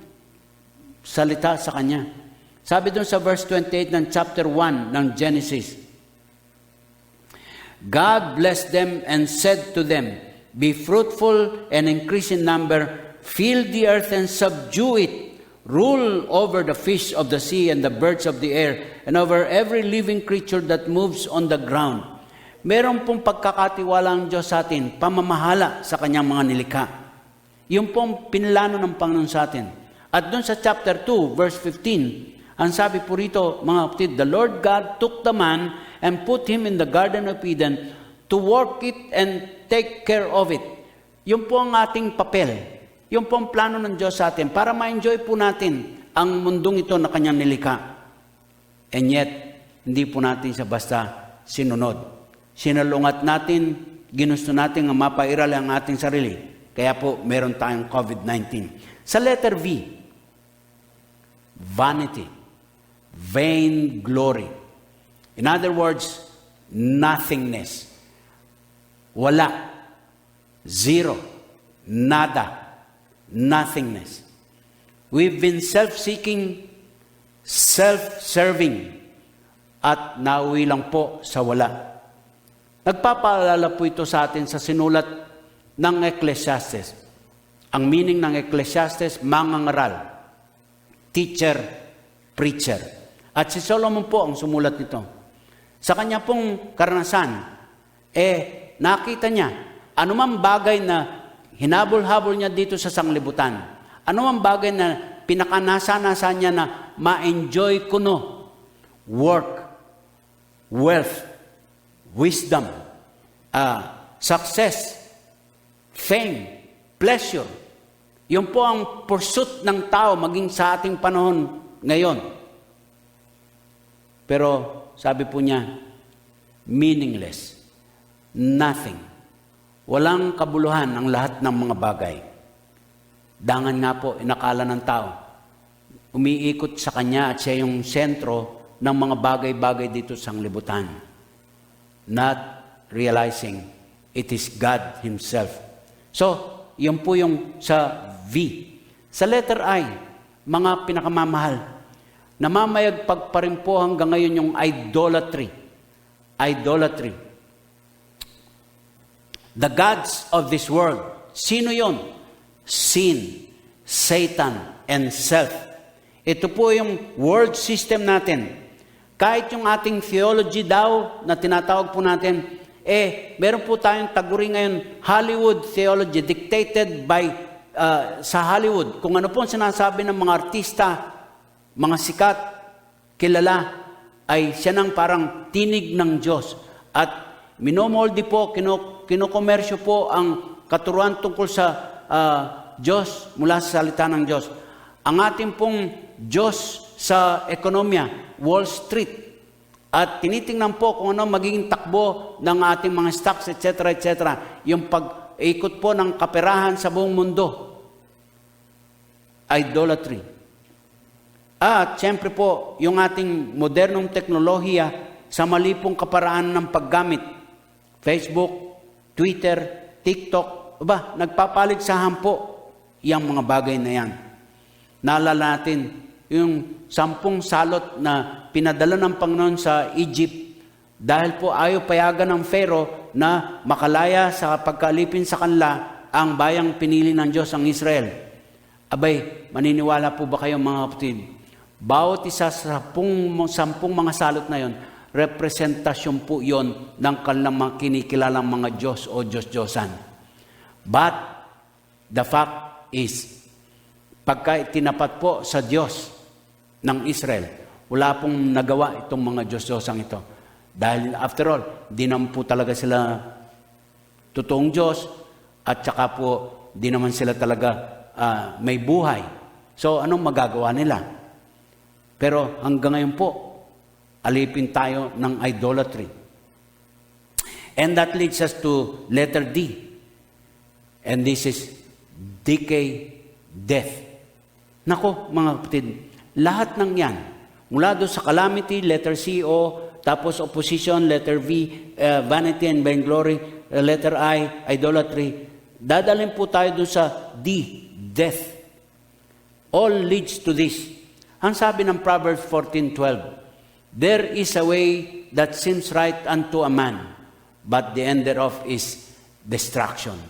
salita sa Kanya. Sabi doon sa verse 28 ng chapter 1 ng Genesis, God blessed them and said to them, be fruitful and increase in number, fill the earth and subdue it, rule over the fish of the sea and the birds of the air, and over every living creature that moves on the ground. Meron pong pagkakatiwala ng Diyos sa atin, pamamahala sa Kanyang mga nilikha. Yung pong pinlano ng Panginoon sa atin. At doon sa chapter 2, verse 15, ang sabi po rito, mga kapatid, the Lord God took the man and put him in the Garden of Eden to work it and take care of it. Yun po ang ating papel. Yun po ang plano ng Diyos sa atin para ma-enjoy po natin ang mundong ito na Kanyang nilikha. And yet, hindi po natin siya basta sinunod. Sinalungat natin, ginusto natin ang mapairal ang ating sarili. Kaya po, meron tayong COVID-19. Sa letter V, vanity. Vain glory. In other words, nothingness. Wala. Zero. Nada. Nothingness. We've been self-seeking, self-serving, at nauwi lang po sa wala. Nagpapaalala po ito sa atin sa sinulat ng Ecclesiastes. Ang meaning ng Ecclesiastes, mangangaral, teacher, preacher. At si Solomon po ang sumulat nito. Sa kanya pong karanasan, nakita niya, anumang bagay na hinabol-habol niya dito sa sanglibutan, anumang bagay na pinakanasa-nasa niya na ma-enjoy ko no, work, wealth, wisdom, success, fame, pleasure. Yun po ang pursuit ng tao maging sa ating panahon ngayon. Pero sabi po niya, meaningless, nothing. Walang kabuluhan ang lahat ng mga bagay. Dangan nga po, inakala ng tao. Umiikot sa kanya at siya yung sentro ng mga bagay-bagay dito sa libutan. Not realizing it is God Himself. So, yun po yung sa V. Sa letter I, mga pinakamamahal, namamayagpag pa rin po hanggang ngayon yung idolatry. Idolatry. The gods of this world. Sino yon? Sin, Satan, and self. Ito po yung world system natin. Kahit yung ating theology daw na tinatawag po natin, meron po tayong taguri ngayon, Hollywood theology, dictated by sa Hollywood. Kung ano po sinasabi ng mga artista, mga sikat, kilala, ay siya ng parang tinig ng Diyos. At minomoldi po, kinokomersyo po ang katuruan tungkol sa Diyos mula sa salita ng Diyos. Ang ating pong Diyos sa ekonomiya, Wall Street. At tinitingnan po kung ano magiging takbo ng ating mga stocks, etc., etc. Yung pag-ikot po ng kaperahan sa buong mundo. Idolatry. At siyempre po, yung ating modernong teknolohiya sa mali pong kaparaan ng paggamit. Facebook, Twitter, TikTok, nagpapaligsahan po yung mga bagay na yan. Naalala natin yung 10 salot na pinadala ng Panginoon sa Egypt dahil po ayaw payagan ng Pharaoh na makalaya sa pagkalipin sa kanila ang bayang pinili ng Diyos, ang Israel. Maniniwala po ba kayo mga kapatid? Bawat isa sa 10 mga salot na yon, representasyon po yon ng kanilang mga kinikilalang mga Diyos o Diyos-Diyosan. But the fact is, pagka itinapat po sa Diyos ng Israel, wala pong nagawa itong mga Diyos-Diyosang ito. Dahil after all, di naman po talaga sila totoong Diyos at saka po di naman sila talaga may buhay. So anong magagawa nila? Pero hanggang ngayon po, alipin tayo ng idolatry. And that leads us to letter D. And this is decay, death. Nako, mga kapatid, lahat ng yan, mula doon sa calamity, letter C, O, tapos opposition, letter V, vanity and vainglory, letter I, idolatry, dadalhin po tayo doon sa D, death. All leads to this. Ang sabi ng Proverbs 14:12, there is a way that seems right unto a man, but the end thereof is destruction.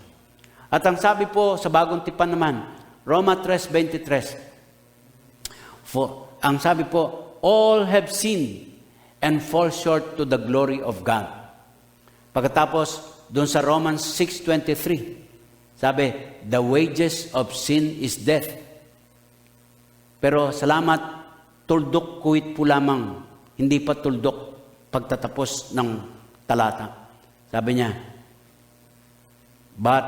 At ang sabi po sa bagong tipan naman, Roma 3:23, ang sabi po, all have sinned and fall short to the glory of God. Pagkatapos, doon sa Romans 6:23, sabi, the wages of sin is death. Pero salamat, tuldok kuwit po lamang, hindi pa tuldok pagtatapos ng talata. Sabi niya, but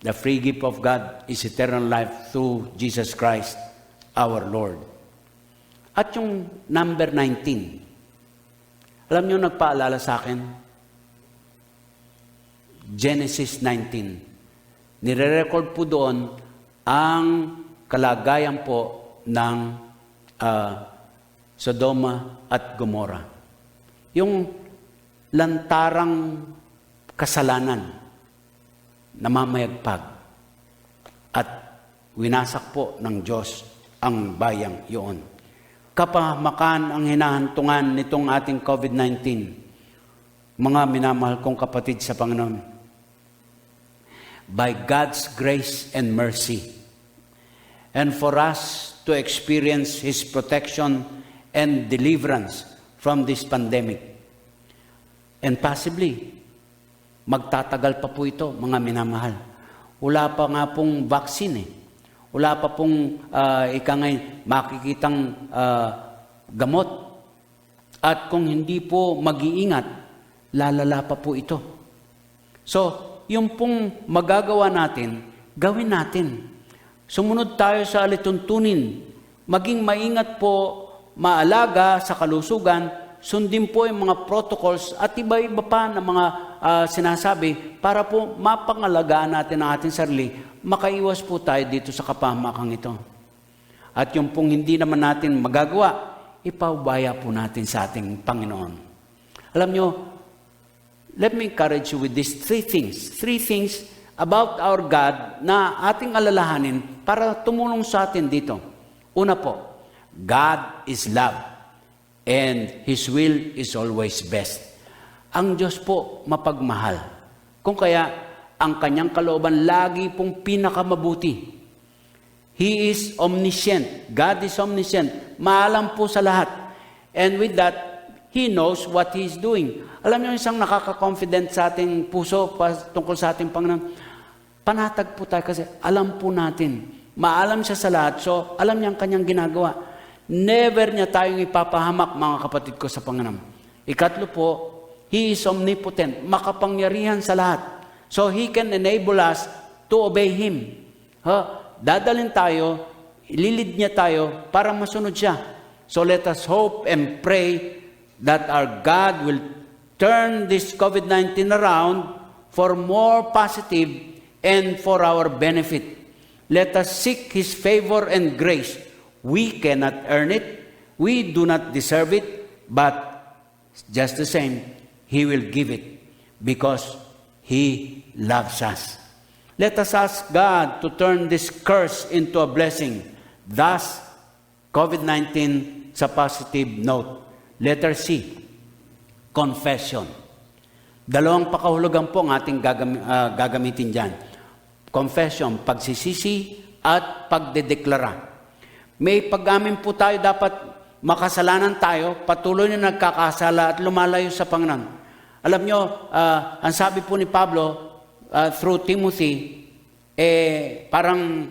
the free gift of God is eternal life through Jesus Christ, our Lord. At yung number 19, alam niyo nagpaalala sa akin, Genesis 19. Nire-record po doon ang kalagayan po ng Sodoma at Gomorrah. Yung lantarang kasalanan, namamayagpag at winasak po ng Diyos ang bayang yun. Kapahamakan ang hinahantungan nitong ating COVID-19. Mga minamahal kong kapatid sa Panginoon, by God's grace and mercy, and for us to experience His protection and deliverance from this pandemic. And possibly, magtatagal pa po ito, mga minamahal. Wala pa nga pong vaccine eh. Wala pa pong makikitang gamot. At kung hindi po mag-iingat, lalala pa po ito. So, yung pong magagawa natin, gawin natin. Sumunod tayo sa alituntunin. Maging maingat po, maalaga sa kalusugan, sundin po yung mga protocols at iba-iba pa na mga sinasabi para po mapangalagaan natin ang ating sarili, makaiwas po tayo dito sa kapahamakang ito. At yung pong hindi naman natin magagawa, ipaubaya po natin sa ating Panginoon. Alam nyo, let me encourage you with these three things. Three things about our God na ating alalahanin para tumulong sa atin dito. Una po, God is love and His will is always best. Ang Diyos po mapagmahal. Kung kaya, ang kanyang kalooban lagi pong pinakamabuti. He is omniscient. God is omniscient. Maalam po sa lahat. And with that, He knows what He is doing. Alam niyo, isang nakaka-confident sa ating puso tungkol sa ating Panginoon, panatag po tayo kasi alam po natin. Maalam siya sa lahat, so alam niya ang kanyang ginagawa. Never niya tayong ipapahamak, mga kapatid ko sa Panginoon. Ikatlo po, He is omnipotent, makapangyarihan sa lahat. So He can enable us to obey Him. Dadalhin tayo, ililid niya tayo para masunod siya. So let us hope and pray that our God will turn this COVID-19 around for more positive and for our benefit. Let us seek His favor and grace. We cannot earn it. We do not deserve it. But just the same, He will give it because He loves us. Let us ask God to turn this curse into a blessing. Thus, COVID-19 sa positive note. Letter C, confession. Dalawang pakahulugan po ang ating gagamitin dyan. Confession, pagsisisi at pagdedeklara. May pag-amin po tayo dapat makasalanan tayo, patuloy na nagkakasala at lumalayo sa Panginoon. Alam nyo, ang sabi po ni Pablo through Timothy, parang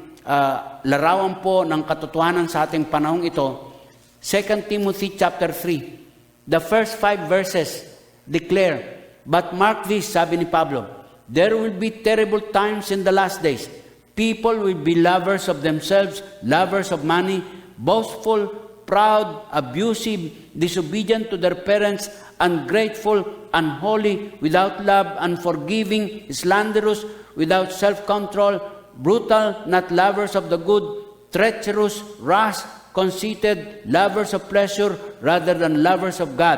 larawan po ng katotohanan sa ating panahong ito. 2 Timothy chapter 3, the first 5 verses declare, "But mark this," sabi ni Pablo, "there will be terrible times in the last days. People will be lovers of themselves, lovers of money, boastful, proud, abusive, disobedient to their parents, ungrateful, unholy, without love, unforgiving, slanderous, without self-control, brutal, not lovers of the good, treacherous, rash, conceited, lovers of pleasure rather than lovers of God,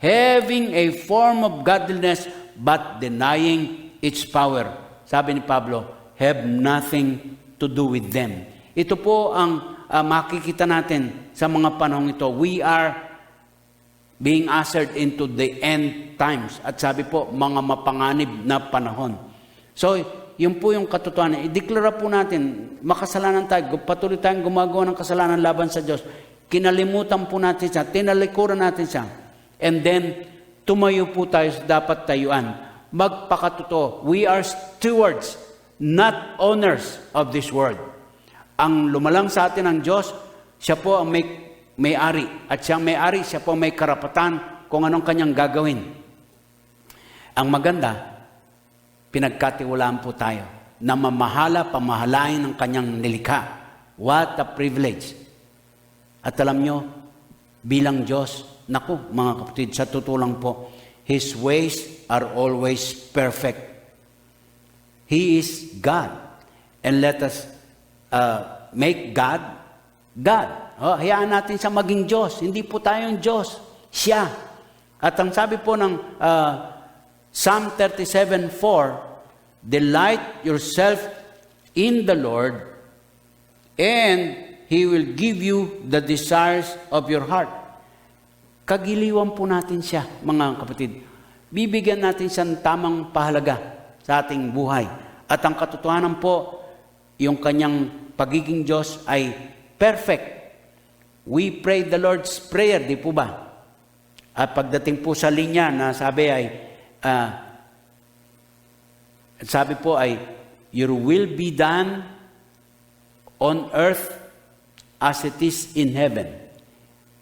having a form of godliness but denying its power." Sabi ni Pablo, have nothing to do with them. Ito po ang makikita natin sa mga panahong ito. We are being ushered into the end times. At sabi po, mga mapanganib na panahon. So, yun po yung katotohanan. I-declare po natin, makasalanan tayo, patuloy tayong gumagawa ng kasalanan laban sa Diyos. Kinalimutan po natin siya, tinalikuran natin siya. And then, tumayo po tayo sa dapat tayuan. Magpakatotoo. We are stewards, not owners of this world. Ang lumalang sa atin ng Diyos, siya po ang may-ari. At siyang may-ari, siya po may karapatan kung anong kanyang gagawin. Ang maganda, pinagkatiwalaan po tayo na pamahalain ng kanyang nilikha. What a privilege. At alam nyo, bilang Diyos, naku mga kapatid, sa tutulang po, His ways are always perfect. He is God. And let us make God, God. Hayaan natin siya maging Diyos. Hindi po tayong Diyos. Siya. At ang sabi po ng Psalm 37:4, "Delight yourself in the Lord, and He will give you the desires of your heart." Kagiliwan po natin siya, mga kapatid. Bibigyan natin siya ng tamang pahalaga sa ating buhay. At ang katotohanan po, yung kanyang pagiging Diyos ay perfect. We pray the Lord's Prayer, di po ba? At pagdating po sa linya na sabi po ay, "Your will be done on earth as it is in heaven."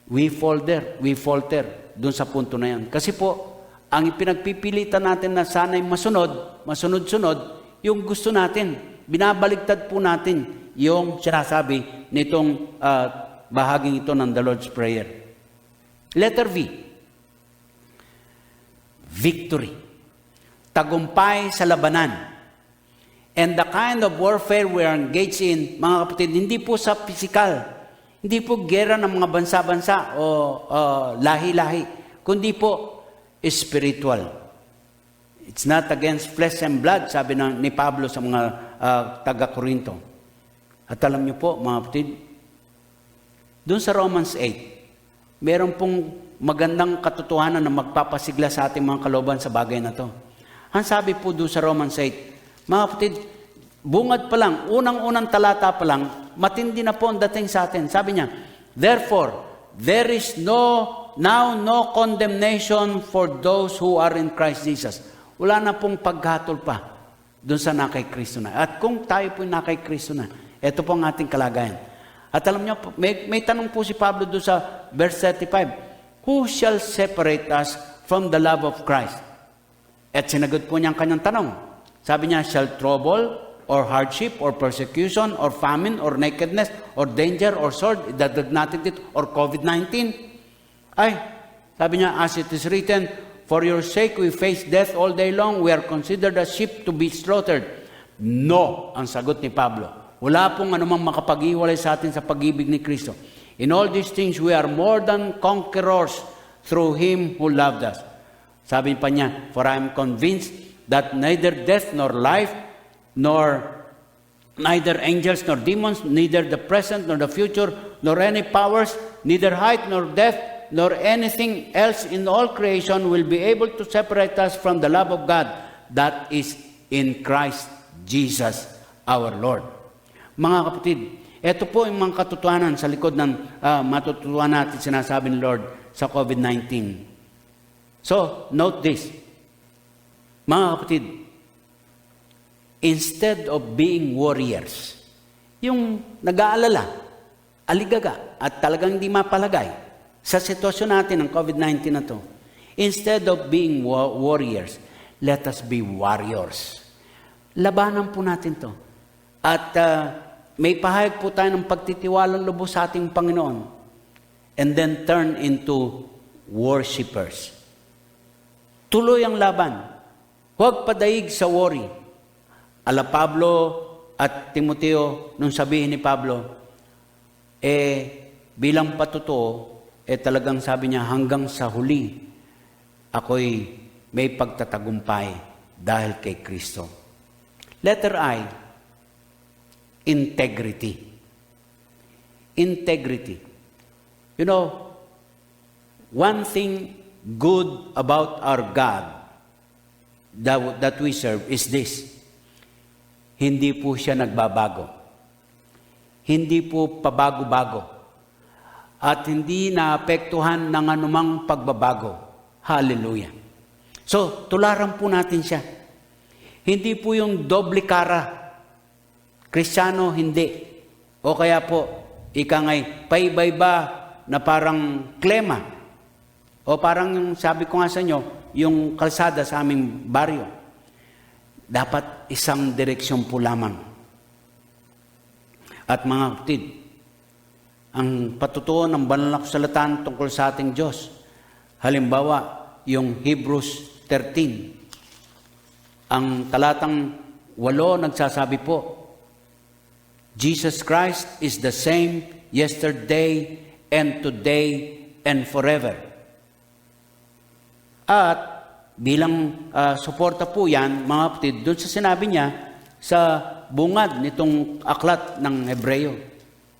We falter doon sa punto na yan. Kasi po, ang pinagpipilitan natin na sana'y masunod-sunod, yung gusto natin. Binabaligtad po natin yung sinasabi nitong bahaging ito ng the Lord's Prayer. Letter V. Victory. Tagumpay sa labanan. And the kind of warfare we are engaged in, mga kapatid, hindi po sa physical. Hindi po gera ng mga bansa-bansa o lahi-lahi, kundi po spiritual. It's not against flesh and blood, sabi ni Pablo sa mga taga-Korinto. At alam niyo po, mga kapatid, doon sa Romans 8, meron pong magandang katotohanan na magpapasigla sa ating mga kalooban sa bagay na to. Ang sabi po doon sa Romans 8, mga kapatid, bungad pa lang, unang-unang talata pa lang, matindi na po ang dating sa atin. Sabi niya, "Therefore, there is now no condemnation for those who are in Christ Jesus." Wala na pong paghatol pa doon sa nakay Kristo na. At kung tayo po nakay Kristo na, ito po ang ating kalagayan. At alam niyo, may tanong po si Pablo doon sa verse 35, "Who shall separate us from the love of Christ?" At sinagot po niya ang kanyang tanong. Sabi niya, "Shall trouble, or hardship, or persecution, or famine, or nakedness, or danger, or sword," idagdag natin dito, or COVID-19. Ay, sabi niya, "As it is written, for your sake we face death all day long, we are considered a sheep to be slaughtered." No, ang sagot ni Pablo. Wala pong anumang makapag-iwalay sa atin sa pag-ibig ni Kristo. "In all these things we are more than conquerors through Him who loved us." Sabi pa niya, "For I am convinced that neither death nor life, neither angels nor demons, neither the present nor the future, nor any powers, neither height nor depth, nor anything else in all creation will be able to separate us from the love of God that is in Christ Jesus our Lord." Mga kapatid, Ito po yung mga katotohanan sa likod ng matutuwa natin sinasabi ni Lord sa COVID-19. So, note this. Mga kapatid, instead of being warriors, yung nag-aalala, aligaga, at talagang hindi mapalagay sa sitwasyon natin ng COVID-19 na to, instead of being warriors, let us be warriors. Labanan po natin to. At may pahayag po tayo ng pagtitiwalang lubos sa ating Panginoon and then turn into worshipers. Tuloy ang laban. Huwag padaig sa worry. Ala Pablo at Timoteo, nung sabihin ni Pablo, bilang patotoo, talagang sabi niya, hanggang sa huli, ako'y may pagtatagumpay dahil kay Kristo. Letter I, integrity. Integrity. You know, one thing good about our God that we serve is this. Hindi po siya nagbabago. Hindi po pabago-bago. At hindi naapektuhan ng anumang pagbabago. Hallelujah. So, tularan po natin siya. Hindi po yung doble cara. Kristiyano, hindi. O kaya po, ika ngay, paiba-iba na parang klema. O parang yung sabi ko nga sa inyo, yung kalsada sa aming baryo. Dapat isang direksyon po lamang. At mga kapatid, ang patutuo ng banal na kasulatan tungkol sa ating Diyos. Halimbawa, yung Hebrews 13. Ang talatang 8 nagsasabi po, Jesus Christ is the same yesterday and today and forever. At bilang suporta po yan, mga kapatid, doon sa sinabi niya sa bungad nitong aklat ng Hebreo.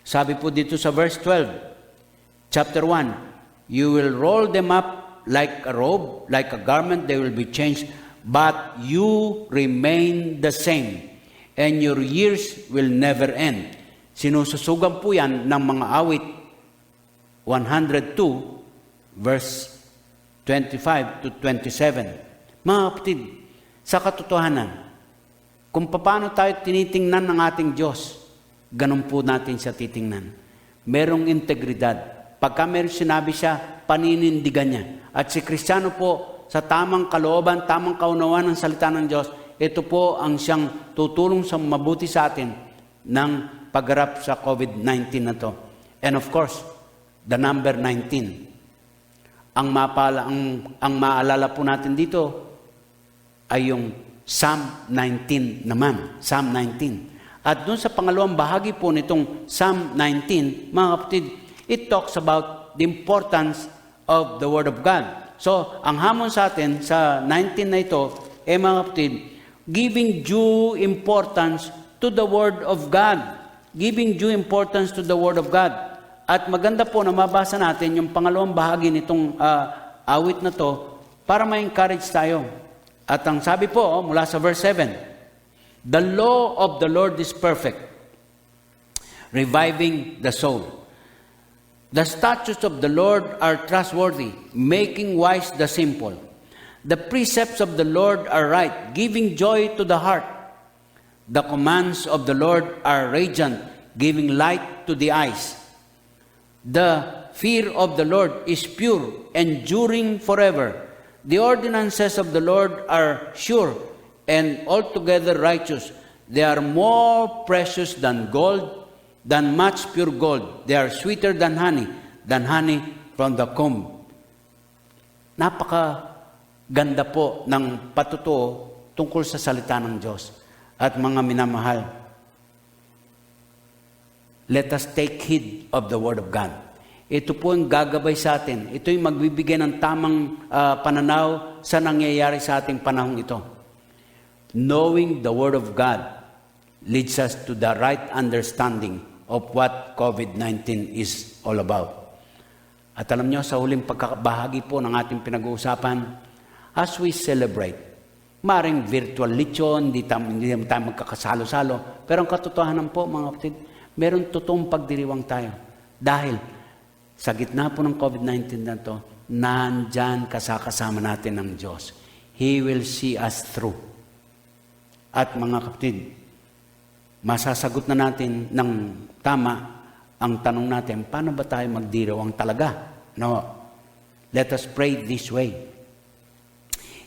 Sabi po dito sa verse 12, chapter 1, you will roll them up like a robe, like a garment, they will be changed, but you remain the same, and your years will never end. Sinususugan po yan ng mga awit 102, verse 25 to 27. Mga kapatid, sa katotohanan, kung paano tayo tinitingnan ng ating Diyos, ganun po natin siya titingnan. Merong integridad. Pagka meron sinabi siya, paninindigan niya. At si Kristiyano po, sa tamang kalooban, tamang kaunawaan ng salita ng Diyos, ito po ang siyang tutulong sa mabuti sa atin ng pagharap sa COVID-19 na to. And of course, the number 19. Ang maalala po natin dito ay yung Psalm 19 naman. Psalm 19. At doon sa pangalawang bahagi po nitong Psalm 19, mga kapatid, it talks about the importance of the Word of God. So, ang hamon sa atin sa 19 na ito, mga kapatid, giving due importance to the Word of God. Giving due importance to the Word of God. At maganda po na mabasa natin yung pangalawang bahagi nitong awit na to para ma-encourage tayo. At ang sabi po, mula sa verse 7, the law of the Lord is perfect, reviving the soul. The statutes of the Lord are trustworthy, making wise the simple. The precepts of the Lord are right, giving joy to the heart. The commands of the Lord are radiant, giving light to the eyes. The fear of the Lord is pure, enduring forever. The ordinances of the Lord are sure and altogether righteous. They are more precious than gold, than much pure gold. They are sweeter than honey from the comb. Napakaganda po ng patutuo tungkol sa salita ng Diyos. At mga minamahal, let us take heed of the Word of God. Ito po ang gagabay sa atin. Ito yung magbibigay ng tamang pananaw sa nangyayari sa ating panahong ito. Knowing the Word of God leads us to the right understanding of what COVID-19 is all about. At alam nyo, sa huling pagkakabahagi po ng ating pinag-uusapan, as we celebrate, maring virtual lechon, hindi tayo magkakasalo-salo, pero ang katotohanan po, mga kapatid, meron totoong pagdiriwang tayo. Dahil sa gitna po ng COVID-19 na to, nandyan kasama natin ng Diyos. He will see us through. At mga kapatid, masasagot na natin ng tama ang tanong natin, paano ba tayo magdiriwang talaga? No. Let us pray this way.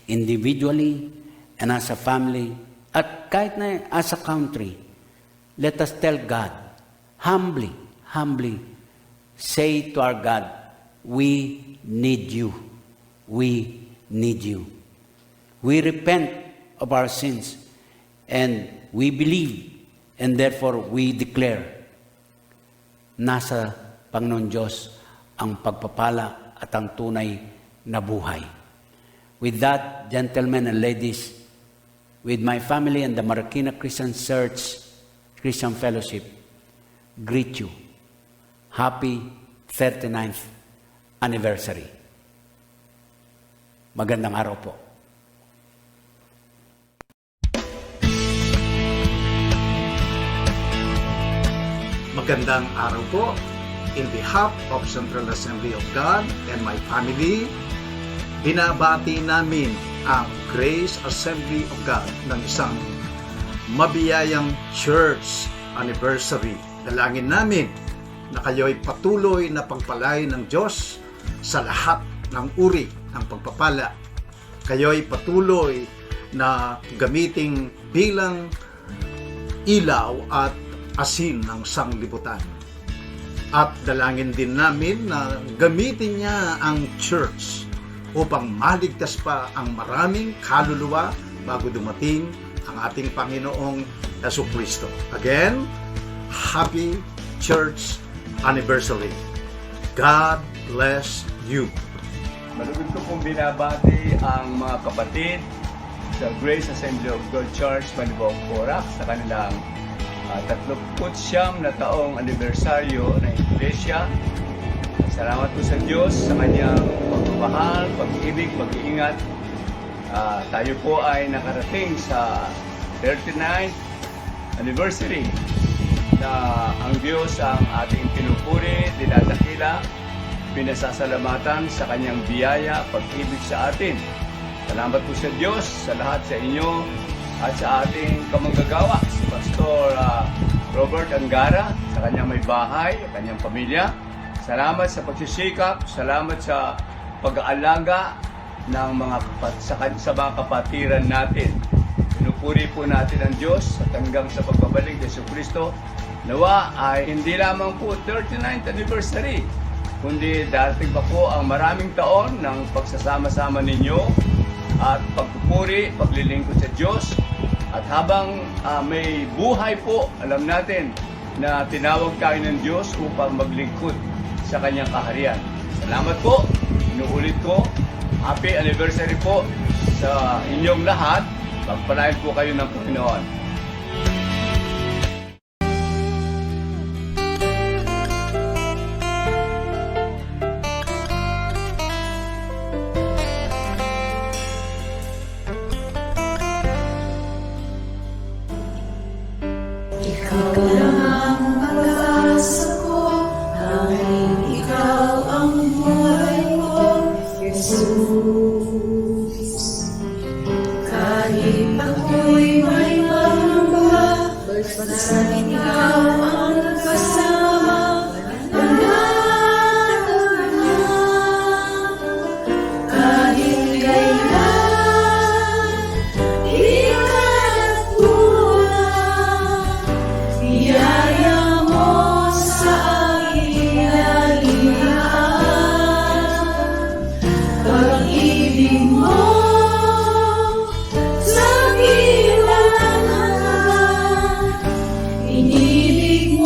Individually and as a family, at kahit na as a country, let us tell God, humbly, say to our God, we need you. We need you. We repent of our sins and we believe and therefore we declare nasa Panginoon Diyos ang pagpapala at ang tunay na buhay. With that, gentlemen and ladies, with my family and the Marikina Christian Church, Christian Fellowship, greet you. Happy 39th anniversary. Magandang araw po. Magandang araw po. In behalf of Central Assembly of God and my family, binabati namin ang Grace Assembly of God ng isang mabiyayang church anniversary. Dalangin namin na kayo'y patuloy na pagpalain ng Diyos sa lahat ng uri ng pagpapala. Kayo'y patuloy na gamiting bilang ilaw at asin ng sanglibutan. At dalangin din namin na gamitin niya ang church upang maligtas pa ang maraming kaluluwa bago dumating ang ating Panginoong Jesucristo. Again, happy church anniversary. God bless you. Malugod ko pong binabati ang mga kapatid sa Grace Assembly of God Church, Manibong Porac sa kanilang 39 na taong anibersaryo ng Iglesia. Salamat po sa Diyos sa kanyang pagmamahal, pag-ibig, pag-iingat. Tayo po ay nakarating sa 39th anniversary na ang Diyos ang ating pinupuri, dinadakila, pinasasalamatan sa kanyang biyaya, pag-ibig sa atin. Salamat po sa Diyos, sa lahat sa inyo at sa ating kamanggagawa, si Pastor Robert Angara, sa kanyang may bahay, at kanyang pamilya. Salamat sa pagsisikap, salamat sa pag-aalaga ng sa mga kapatiran natin. Pinupuri po natin ang Diyos at hanggang sa pagbabalik ni Jesucristo, nawa ay hindi lamang po 39th anniversary, kundi darating pa po ang maraming taon ng pagsasama-sama ninyo at pagpupuri, paglilingkod sa Diyos. At habang may buhay po, alam natin na tinawag tayo ng Diyos upang maglingkod sa kanyang kaharian. Salamat po, inuulit ko, happy anniversary po sa inyong lahat. Pagpalain po kayo ng Panginoon. Inibig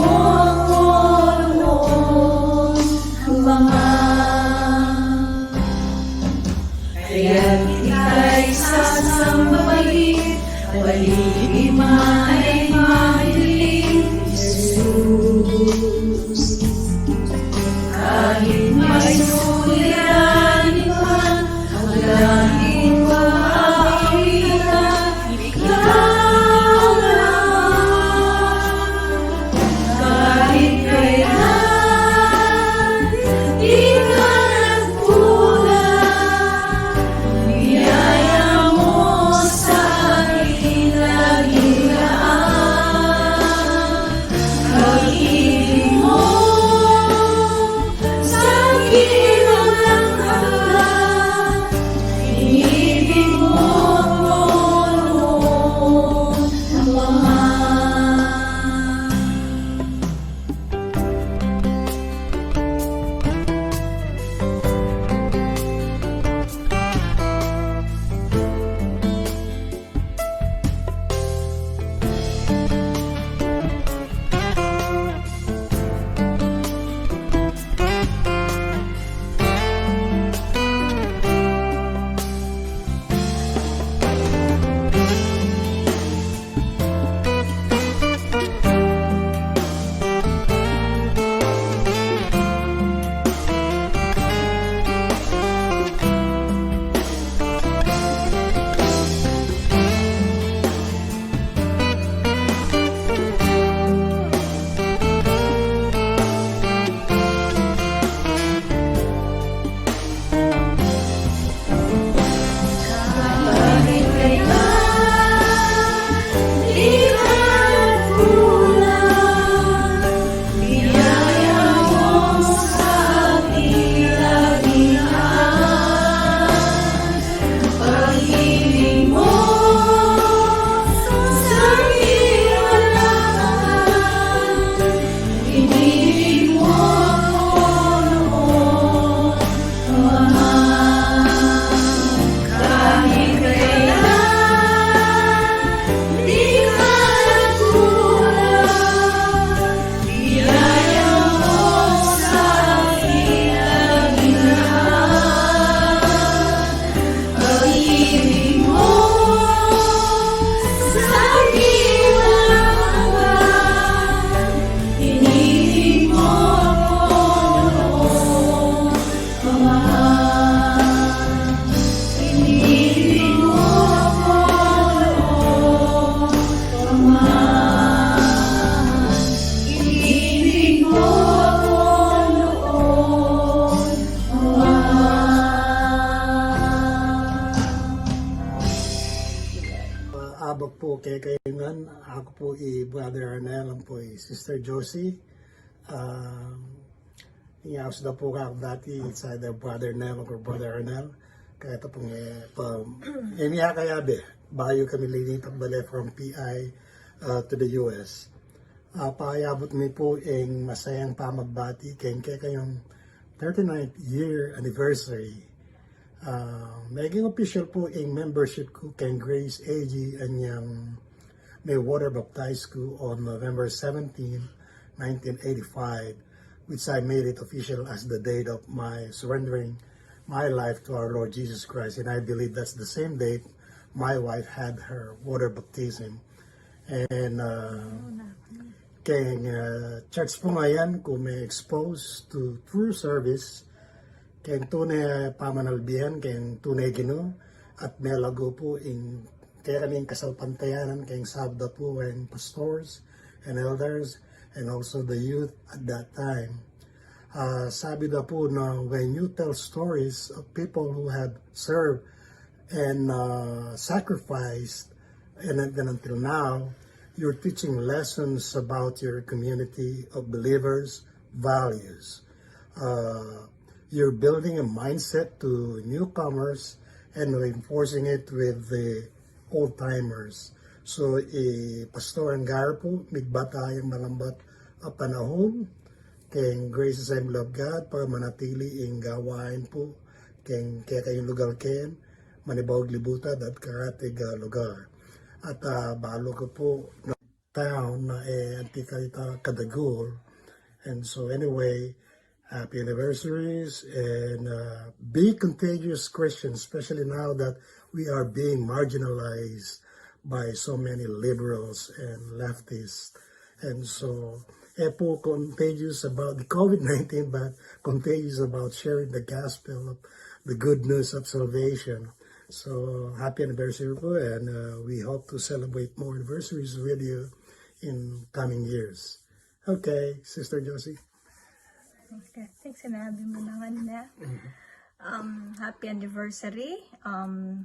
po kay kailangan. Ako po Brother Arnel, ang po Sister Josie. Iyaos na po ako dati sa either Brother Nel or Brother Arnel. Kaya ito pong iniya kayabi. Bayo kami lilitang bale from PI to the US. Paayabot mi po ang masayang pamagbati kayong 39th year anniversary. Maging official po ang membership ko kay Grace AG anyang may water baptized ko on November 17, 1985, which I made it official as the date of my surrendering my life to our Lord Jesus Christ. And I believe that's the same date my wife had her water baptism. And kay church po ngayon kung may exposed to true service kay tunay pamanalbihan, kay tunay Ginoo, at may lago po in kaya kaming kasalpantayanan, kay sabda po and pastors and elders and also the youth at that time. Sabi na po na when you tell stories of people who have served and sacrificed and then until now, you're teaching lessons about your community of believers' values. You're building a mindset to newcomers and reinforcing it with the old-timers. So, Pastor Angar po, migbatayang malambat panahon kay Grace Assembly of God para manatili ang gawain po kay kayong lugar ken manibawag libutan at karatig lugar. At balo ko po na town na anti kadagol. And so anyway, happy anniversaries and be contagious Christians, especially now that we are being marginalized by so many liberals and leftists. And so, po contagious about the COVID-19, but contagious about sharing the gospel of the good news of salvation. So, happy anniversary po, and we hope to celebrate more anniversaries with you in coming years. Okay, Sister Josie. Okay, thanks, sinabi mo naman na. Happy anniversary.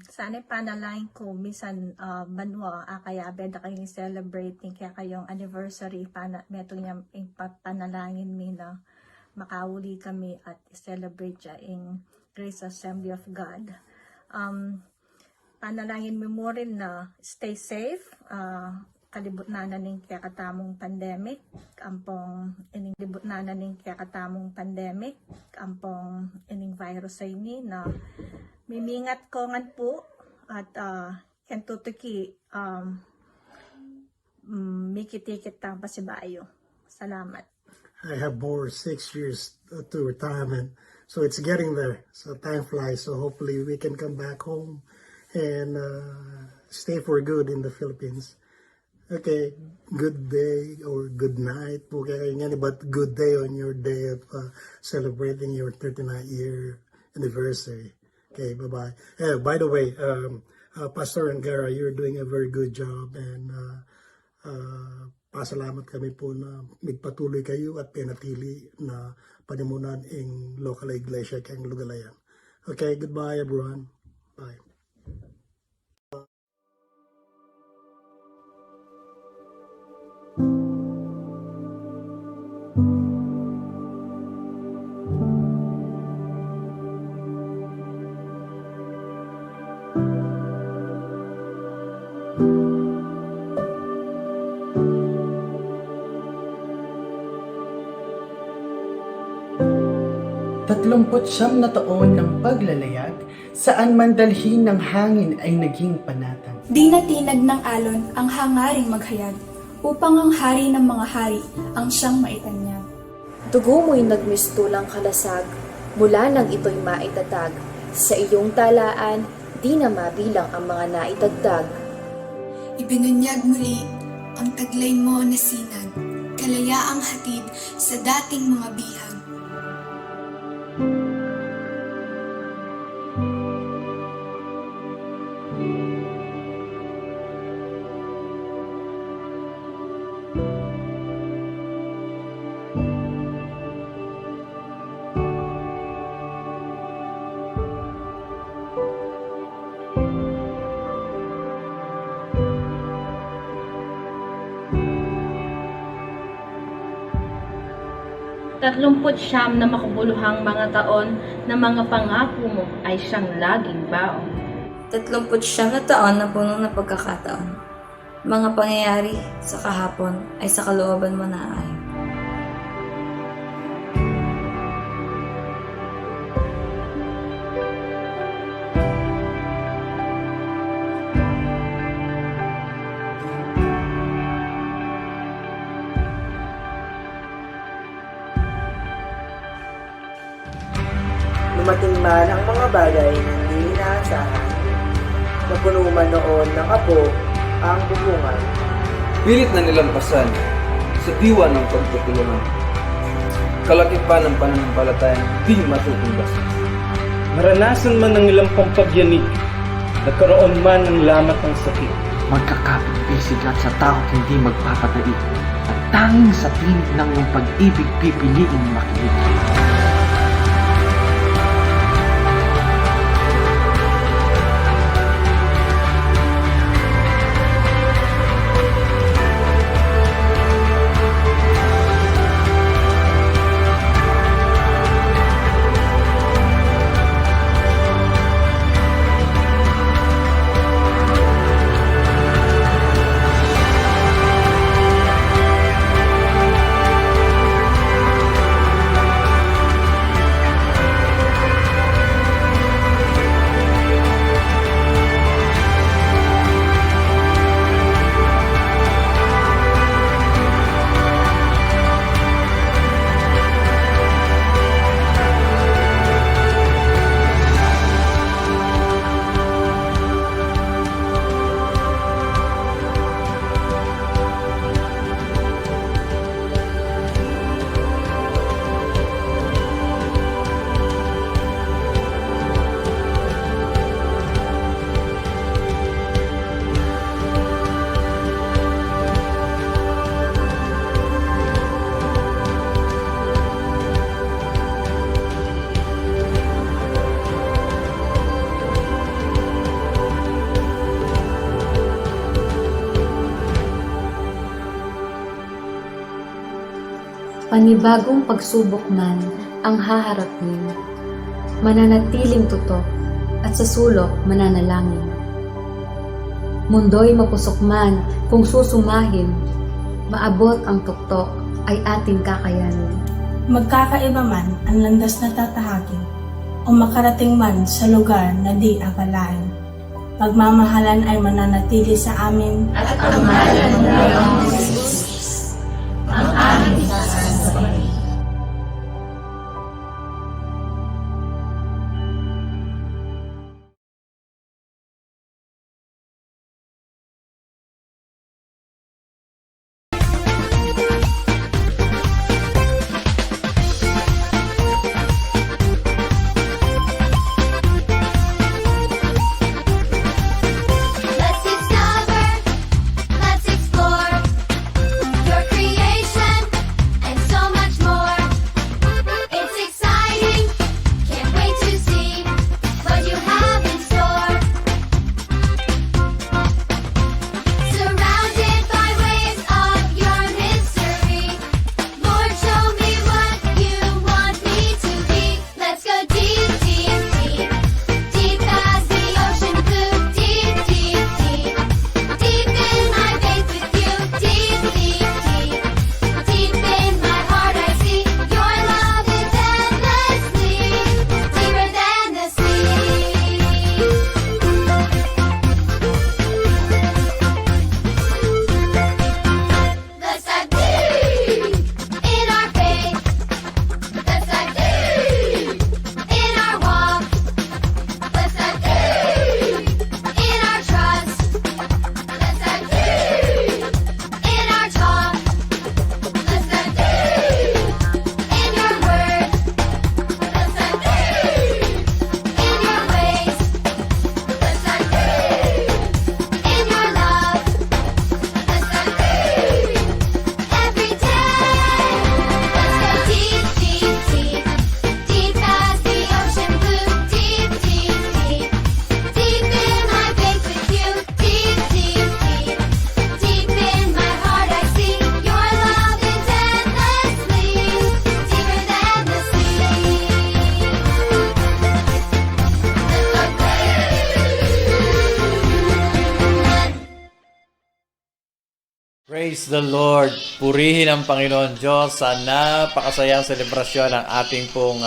Sana panalangin ko, minsan banwa, kaya beda kayong celebrating, kaya kayong anniversary, meto niya panalangin mi na makauli kami at celebrate siya in Grace Assembly of God. Panalangin mo mo rin na stay safe, kalibot na naning kaya katamong pandemic, ining libot na naning kaya katamong pandemic, ining virus sa ini na mimingat ko ngan po at yan tutuki mikitikit tang pasibayo. Salamat. I have more 6 years to retirement, so it's getting there. So time flies. So hopefully we can come back home and stay for good in the Philippines. Okay, good day or good night po kayo ngayon, but good day on your day of celebrating your 39-year anniversary. Okay, bye-bye. By the way, Pastor Angara, you're doing a very good job and pasalamat kami po na magpatuloy kayo at pinatili na panimunan ng local iglesia kayong Lugalayan. Okay, goodbye everyone. Bye. Tatlumputsyam na taon ng paglalayag, saan man dalhin ng hangin ay naging panatag. Di natinag ng alon ang hangaring maghayag, upang ang hari ng mga hari ang siyang maitanyag. Dugo mo'y nagmistulang kalasag, mula nang ito'y maitatag. Sa iyong talaan, di na mabilang ang mga naitagdag. Ibinunyag muli ang taglay mo na sinag, kalayaang hatid sa dating mga bihag. 39 na makabuluhang mga taon na mga pangako mo ay siyang laging baon. 39 na taon na puno ng pagkakataon. Mga pangyayari sa kahapon ay sa kalooban mo na ay. Dumating man ang mga bagay na hindi inaasahan, napuno man noon ng apo ang bubungan. Pilit na nilampasan sa diwa ng pagtutulungan. Kalakipan ng pananampalatayang di matutumbasan. Maranasan man ng ilang pampagyanig, nagkaroon man ng lamat ng sakit. Magkakapag-isigat sa tao't hindi magpapataig, at tanging sa tinig ng iyong pag-ibig pipiliing makinig. Panibagong pagsubok man ang haharapin, mananatiling tutok at sa sulok mananalangin. Mundo'y mapusok man kung susumahin, maabot ang tuktok ay ating kakayanin. Magkakaiba man ang landas na tatahagin o makarating man sa lugar na di akalain. Pagmamahalan ay mananatili sa amin At ang mahal ng Jesus ang aming sasabayin. Let's discover, let's explore Praise the Lord. Purihin ang Panginoon Diyos sa napakasayang selebrasyon ng ating pong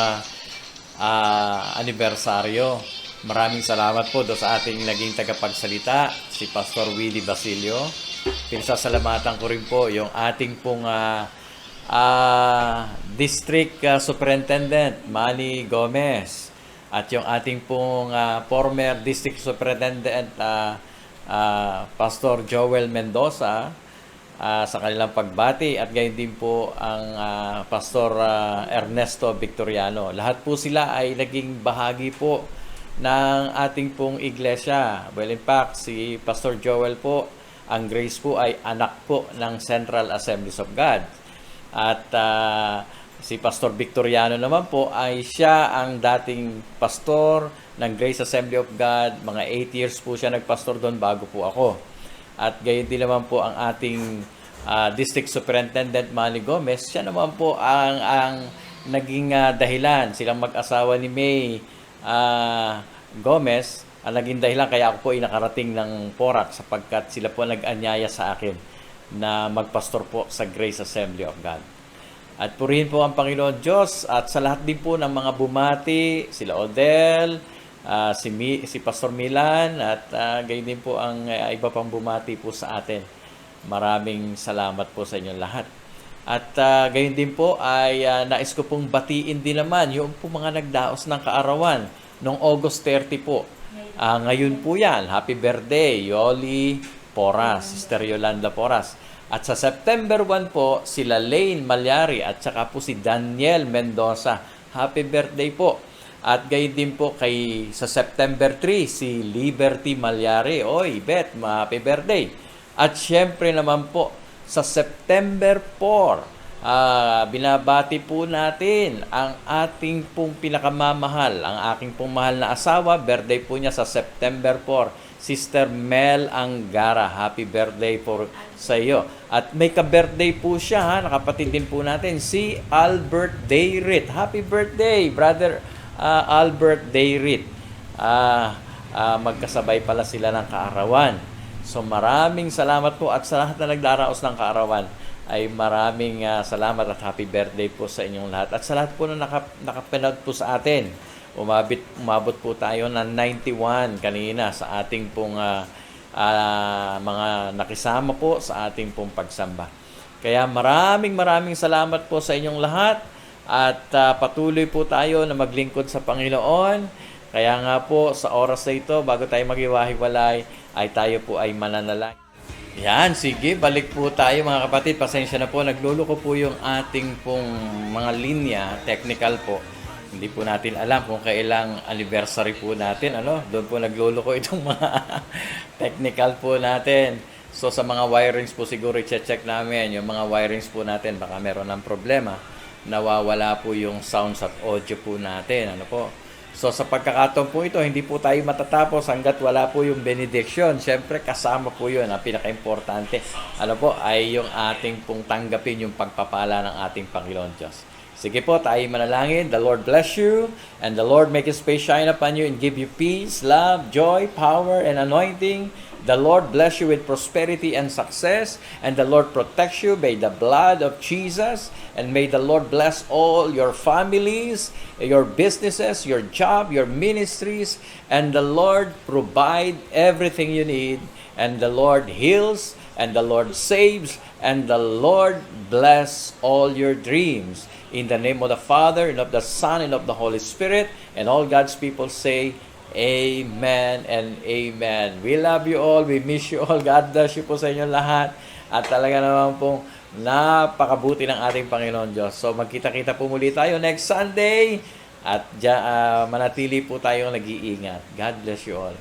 anibersaryo. Maraming salamat po do sa ating naging tagapagsalita, si Pastor Willie Basilio. Pinasasalamatan ko rin po yung ating pong District Superintendent, Manny Gomez. At yung ating pong former District Superintendent, Pastor Joel Mendoza, sa kanilang pagbati. At gayon din po ang Pastor Ernesto Victoriano. Lahat po sila ay naging bahagi po ng ating pong iglesia. Well, in fact, si Pastor Joel po, ang Grace po ay anak po ng Central Assemblies of God. At si Pastor Victoriano naman po ay siya ang dating pastor ng Grace Assembly of God. Mga 8 years po siya nagpastor doon bago po ako. At gayon din naman po ang ating District Superintendent Manny Gomez. Siya naman po ang naging dahilan. Silang mag-asawa ni May Gomez ang naging dahilan kaya ako po ay nakarating ng Porac sapagkat sila po nag-anyaya sa akin na magpastor po sa Grace Assembly of God. At purihin po ang Panginoon Diyos at sa lahat din po ng mga bumati, sila Odel, si Pastor Milan at gayon din po ang iba pang bumati po sa atin. Maraming salamat po sa inyong lahat. At gayon din po ay nais ko pong batiin din naman yung po mga nagdaos ng kaarawan noong August 30 po. Ngayon po yan, happy birthday, Yoli Poras, Sister Yolanda Poras. At sa September 1 po, sila Lane Malyari at saka po si Daniel Mendoza. Happy birthday po. At gayon din po sa September 3, si Liberty Malyari. Oy, Bet, happy birthday. At syempre naman po, sa September 4, binabati po natin ang ating pong pinakamamahal, ang aking pong mahal na asawa. Birthday po niya sa September 4. Sister Mel Angara, happy birthday po sa iyo. At may ka-birthday po siya, nakapatid din po natin, si Albert Dayrit. Happy birthday, Brother Albert Dayrit. Magkasabay pala sila ng kaarawan. So maraming salamat po at sa lahat na nagdaraos ng kaarawan ay maraming salamat at happy birthday po sa inyong lahat. At sa lahat po na nakapanood po sa atin, umabot po tayo ng 91 kanina sa ating pong mga nakisama po sa ating pong pagsamba. Kaya maraming salamat po sa inyong lahat at patuloy po tayo na maglingkod sa Panginoon. Kaya nga po sa oras na ito, bago tayo maghiwa-hiwalay, ay tayo po ay mananalangin. Yan, sige, balik po tayo mga kapatid. Pasensya na po, nagluluko po yung ating pong mga linya, technical po. Hindi po natin alam kung kailang anniversary po natin. Doon po nagluluko itong mga technical po natin. So sa mga wirings po siguro i-check namin. Yung mga wirings po natin baka meron ng problema. Nawawala po yung sounds at audio po natin. So sa pagkakataon po ito, hindi po tayo matatapos hanggat wala po yung benediction. Siyempre kasama po yun. Ang pinaka-importante ay yung ating pong tanggapin yung pagpapala ng ating Panginoon Diyos. Sige po, tayo manalangin. The Lord bless you, and the Lord make His face shine upon you and give you peace, love, joy, power, and anointing. The Lord bless you with prosperity and success, and the Lord protect you by the blood of Jesus, and may the Lord bless all your families, your businesses, your job, your ministries, and the Lord provide everything you need, and the Lord heals, and the Lord saves, and the Lord bless all your dreams. In the name of the Father, and of the Son, and of the Holy Spirit, and all God's people say, Amen and Amen. We love you all. We miss you all. God bless you po sa inyo lahat. At talaga naman pong napakabuti ng ating Panginoon Diyos. So magkita-kita po muli tayo next Sunday. At manatili po tayong nag-iingat. God bless you all.